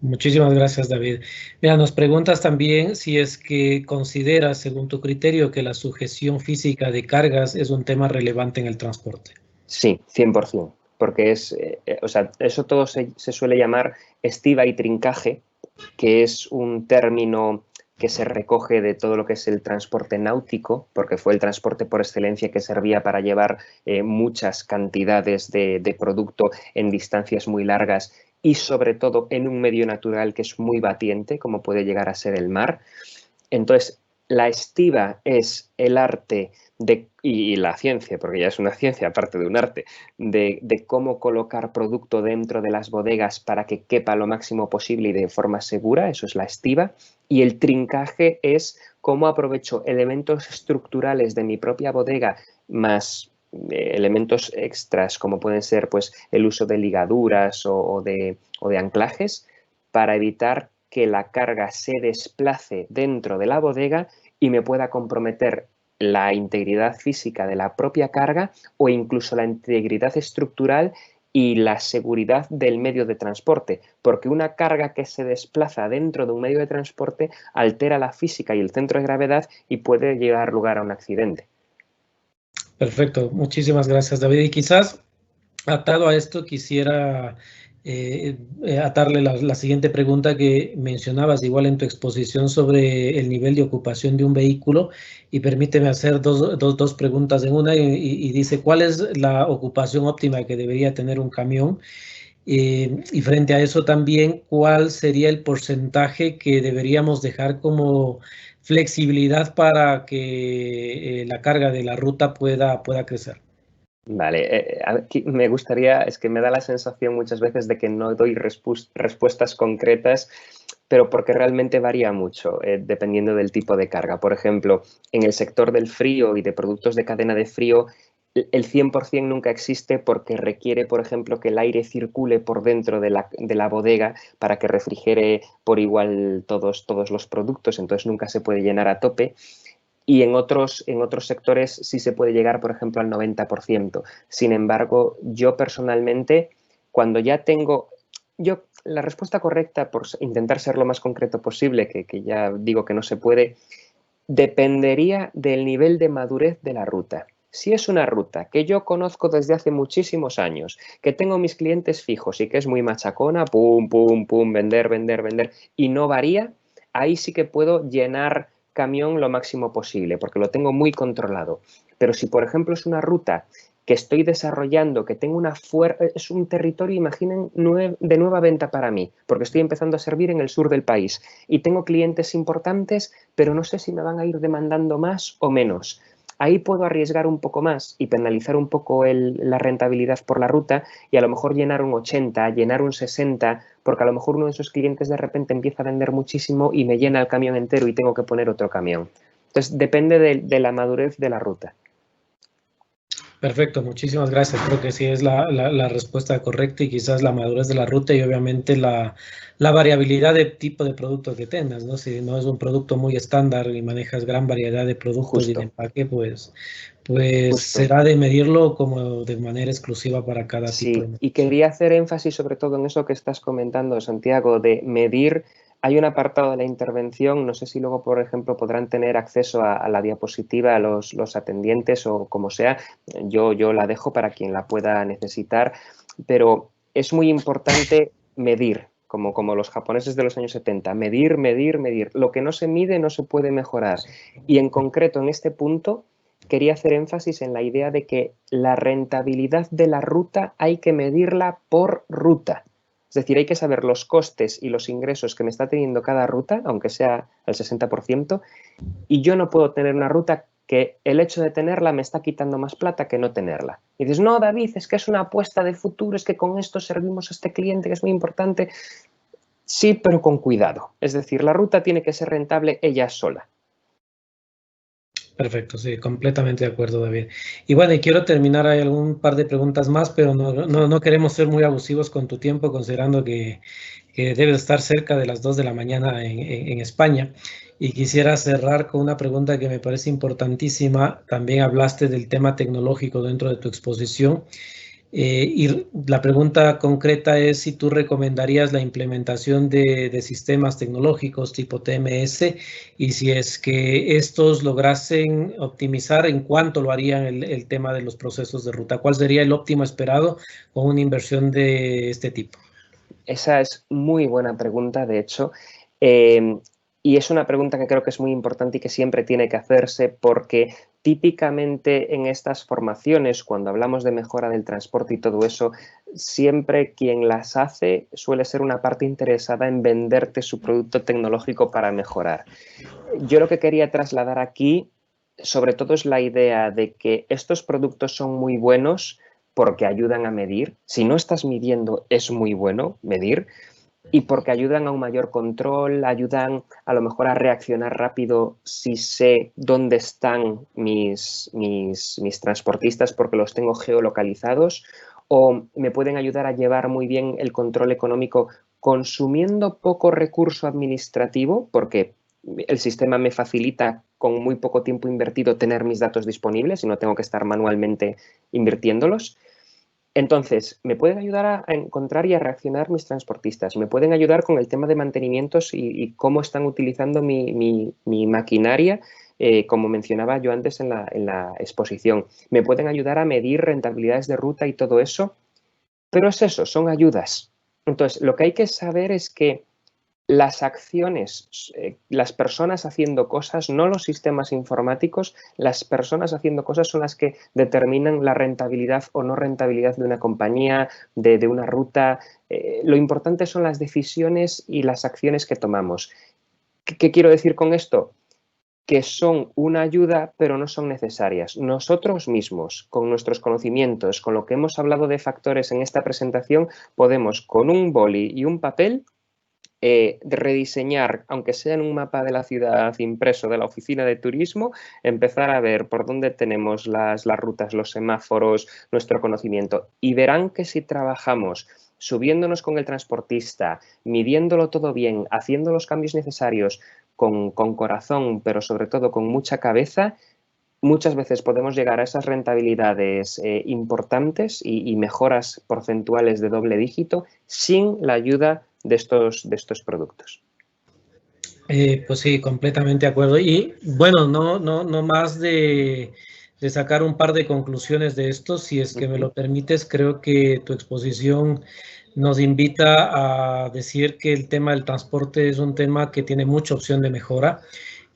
Muchísimas gracias, David. Mira, nos preguntas también si es que consideras, según tu criterio, que la sujeción física de cargas es un tema relevante en el transporte. Sí, 100%, porque o sea, eso todo se suele llamar estiba y trincaje, que es un término que se recoge de todo lo que es el transporte náutico, porque fue el transporte por excelencia que servía para llevar muchas cantidades de producto en distancias muy largas y sobre todo en un medio natural que es muy batiente, como puede llegar a ser el mar. Entonces, la estiba es el arte y la ciencia, porque ya es una ciencia aparte de un arte, de cómo colocar producto dentro de las bodegas para que quepa lo máximo posible y de forma segura, eso es la estiba. Y el trincaje es cómo aprovecho elementos estructurales de mi propia bodega más elementos extras, como pueden ser pues, el uso de ligaduras o de anclajes, para evitar que la carga se desplace dentro de la bodega y me pueda comprometer la integridad física de la propia carga o incluso la integridad estructural y la seguridad del medio de transporte, porque una carga que se desplaza dentro de un medio de transporte altera la física y el centro de gravedad y puede llegar lugar a un accidente. Perfecto, muchísimas gracias, David. Y quizás atado a esto quisiera atarle la siguiente pregunta que mencionabas igual en tu exposición sobre el nivel de ocupación de un vehículo, y permíteme hacer dos preguntas en una, y dice, ¿cuál es la ocupación óptima que debería tener un camión? Y frente a eso también, ¿cuál sería el porcentaje que deberíamos dejar como flexibilidad para que la carga de la ruta pueda crecer? Vale, aquí me gustaría, es que me da la sensación muchas veces de que no doy respuestas concretas, pero porque realmente varía mucho dependiendo del tipo de carga. Por ejemplo, en el sector del frío y de productos de cadena de frío, el 100% nunca existe porque requiere, por ejemplo, que el aire circule por dentro de la bodega para que refrigere por igual todos los productos, entonces nunca se puede llenar a tope. Y en otros sectores sí se puede llegar, por ejemplo, al 90%. Sin embargo, yo personalmente, cuando ya tengo... la respuesta correcta, por intentar ser lo más concreto posible, que ya digo que no se puede, dependería del nivel de madurez de la ruta. Si es una ruta que yo conozco desde hace muchísimos años, que tengo mis clientes fijos y que es muy machacona, pum, pum, pum, vender, vender, vender, y no varía, ahí sí que puedo llenar camión lo máximo posible, porque lo tengo muy controlado. Pero si, por ejemplo, es una ruta que estoy desarrollando, que tengo es un territorio, imaginen, de nueva venta para mí, porque estoy empezando a servir en el sur del país y tengo clientes importantes, pero no sé si me van a ir demandando más o menos. Ahí puedo arriesgar un poco más y penalizar un poco la rentabilidad por la ruta y a lo mejor llenar un 80, llenar un 60, porque a lo mejor uno de esos clientes de repente empieza a vender muchísimo y me llena el camión entero y tengo que poner otro camión. Entonces, depende de la madurez de la ruta. Perfecto, muchísimas gracias. Creo que sí es la respuesta correcta, y quizás la madurez de la ruta y obviamente la variabilidad de tipo de producto que tengas, ¿no? Si no es un producto muy estándar y manejas gran variedad de productos y de Justo, empaque, pues justo. será de medirlo como de manera exclusiva para cada tipo de Sí, y negocio. quería hacer énfasis sobre todo en eso que estás comentando, Santiago, de medir. Hay un apartado de la intervención, no sé si luego, por ejemplo, podrán tener acceso a la diapositiva a los atendientes o como sea. Yo la dejo para quien la pueda necesitar, pero es muy importante medir, como los japoneses de los años 70, medir, medir, medir. Lo que no se mide no se puede mejorar. Y en concreto, en este punto, quería hacer énfasis en la idea de que la rentabilidad de la ruta hay que medirla por ruta. Es decir, hay que saber los costes y los ingresos que me está teniendo cada ruta, aunque sea al 60%, y yo no puedo tener una ruta que el hecho de tenerla me está quitando más plata que no tenerla. Y dices, no, David, es que es una apuesta de futuro, es que con esto servimos a este cliente que es muy importante. Sí, pero con cuidado. Es decir, la ruta tiene que ser rentable ella sola. Perfecto, sí, completamente de acuerdo, David. Y bueno, y quiero terminar, hay algún par de preguntas más, pero no queremos ser muy abusivos con tu tiempo, considerando que debes estar cerca de las 2 de la mañana en España. Y quisiera cerrar con una pregunta que me parece importantísima. También hablaste del tema tecnológico dentro de tu exposición. Y la pregunta concreta es si tú recomendarías la implementación de sistemas tecnológicos tipo TMS, y si es que estos lograsen optimizar, ¿en cuánto lo harían el tema de los procesos de ruta? ¿Cuál sería el óptimo esperado con una inversión de este tipo? Esa es muy buena pregunta, de hecho, y es una pregunta que creo que es muy importante y que siempre tiene que hacerse porque típicamente en estas formaciones, cuando hablamos de mejora del transporte y todo eso, siempre quien las hace suele ser una parte interesada en venderte su producto tecnológico para mejorar. Yo lo que quería trasladar aquí, sobre todo, es la idea de que estos productos son muy buenos porque ayudan a medir. Si no estás midiendo, es muy bueno medir. Y porque ayudan a un mayor control, ayudan a lo mejor a reaccionar rápido si sé dónde están mis transportistas porque los tengo geolocalizados, o me pueden ayudar a llevar muy bien el control económico consumiendo poco recurso administrativo, porque el sistema me facilita con muy poco tiempo invertido tener mis datos disponibles y no tengo que estar manualmente invirtiéndolos. Entonces, me pueden ayudar a encontrar y a reaccionar mis transportistas, me pueden ayudar con el tema de mantenimientos y cómo están utilizando mi maquinaria, como mencionaba yo antes en la exposición. Me pueden ayudar a medir rentabilidades de ruta y todo eso, pero es eso, son ayudas. Entonces, lo que hay que saber es que las acciones, las personas haciendo cosas, no los sistemas informáticos, las personas haciendo cosas son las que determinan la rentabilidad o no rentabilidad de una compañía, de una ruta. Lo importante son las decisiones y las acciones que tomamos. ¿Qué quiero decir con esto? Que son una ayuda, pero no son necesarias. Nosotros mismos, con nuestros conocimientos, con lo que hemos hablado de factores en esta presentación, podemos con un boli y un papel rediseñar, aunque sea en un mapa de la ciudad impreso de la oficina de turismo, empezar a ver por dónde tenemos las rutas, los semáforos, nuestro conocimiento. Y verán que si trabajamos subiéndonos con el transportista, midiéndolo todo bien, haciendo los cambios necesarios con corazón, pero sobre todo con mucha cabeza, muchas veces podemos llegar a esas rentabilidades importantes y mejoras porcentuales de doble dígito sin la ayuda de estos productos. Pues sí, completamente de acuerdo. Y bueno, no más de sacar un par de conclusiones de esto, si es que me lo permites, creo que tu exposición nos invita a decir que el tema del transporte es un tema que tiene mucha opción de mejora,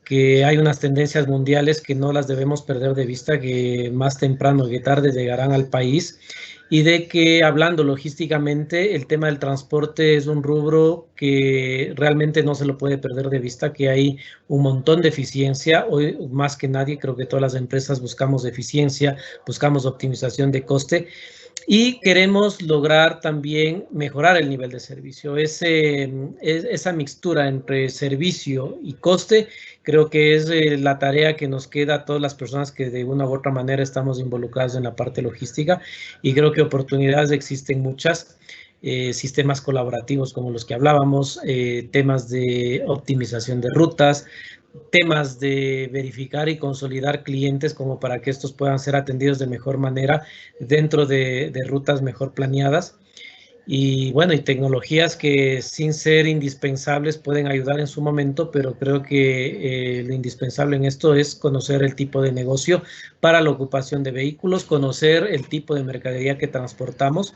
que hay unas tendencias mundiales que no las debemos perder de vista, que más temprano que tarde llegarán al país, y de que hablando logísticamente, el tema del transporte es un rubro que realmente no se lo puede perder de vista, que hay un montón de eficiencia. Hoy más que nadie creo que todas las empresas buscamos eficiencia, buscamos optimización de coste, y queremos lograr también mejorar el nivel de servicio. Esa mixtura entre servicio y coste creo que es la tarea que nos queda a todas las personas que de una u otra manera estamos involucrados en la parte logística, y creo que oportunidades existen muchas. Sistemas colaborativos como los que hablábamos, temas de optimización de rutas, temas de verificar y consolidar clientes como para que estos puedan ser atendidos de mejor manera dentro de rutas mejor planeadas. Y bueno, y tecnologías que sin ser indispensables pueden ayudar en su momento, pero creo que lo indispensable en esto es conocer el tipo de negocio para la ocupación de vehículos, conocer el tipo de mercadería que transportamos,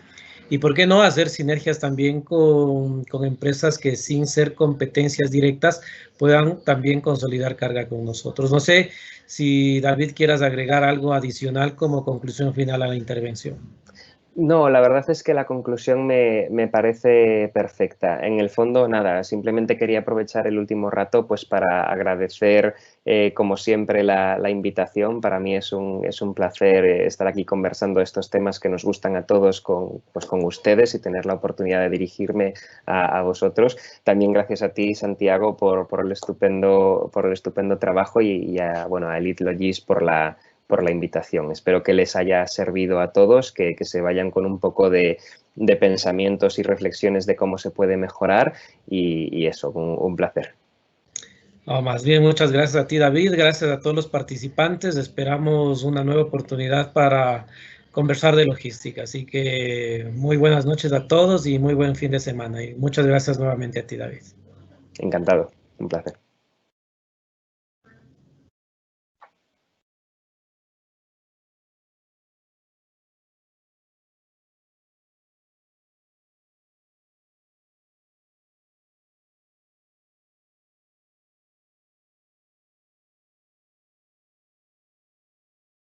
y por qué no hacer sinergias también con empresas que sin ser competencias directas puedan también consolidar carga con nosotros. No sé si David quieras agregar algo adicional como conclusión final a la intervención. No, la verdad es que la conclusión me parece perfecta. En el fondo, nada, simplemente quería aprovechar el último rato pues para agradecer, como siempre, la invitación. Para mí es un placer estar aquí conversando estos temas que nos gustan a todos con ustedes y tener la oportunidad de dirigirme a vosotros. También gracias a ti, Santiago, por el estupendo trabajo y a Elite Logis por la invitación. Espero que les haya servido a todos, que se vayan con un poco de pensamientos y reflexiones de cómo se puede mejorar y eso, un placer. Más bien, muchas gracias a ti, David, gracias a todos los participantes. Esperamos una nueva oportunidad para conversar de logística. Así que muy buenas noches a todos y muy buen fin de semana. Y muchas gracias nuevamente a ti, David. Encantado, un placer.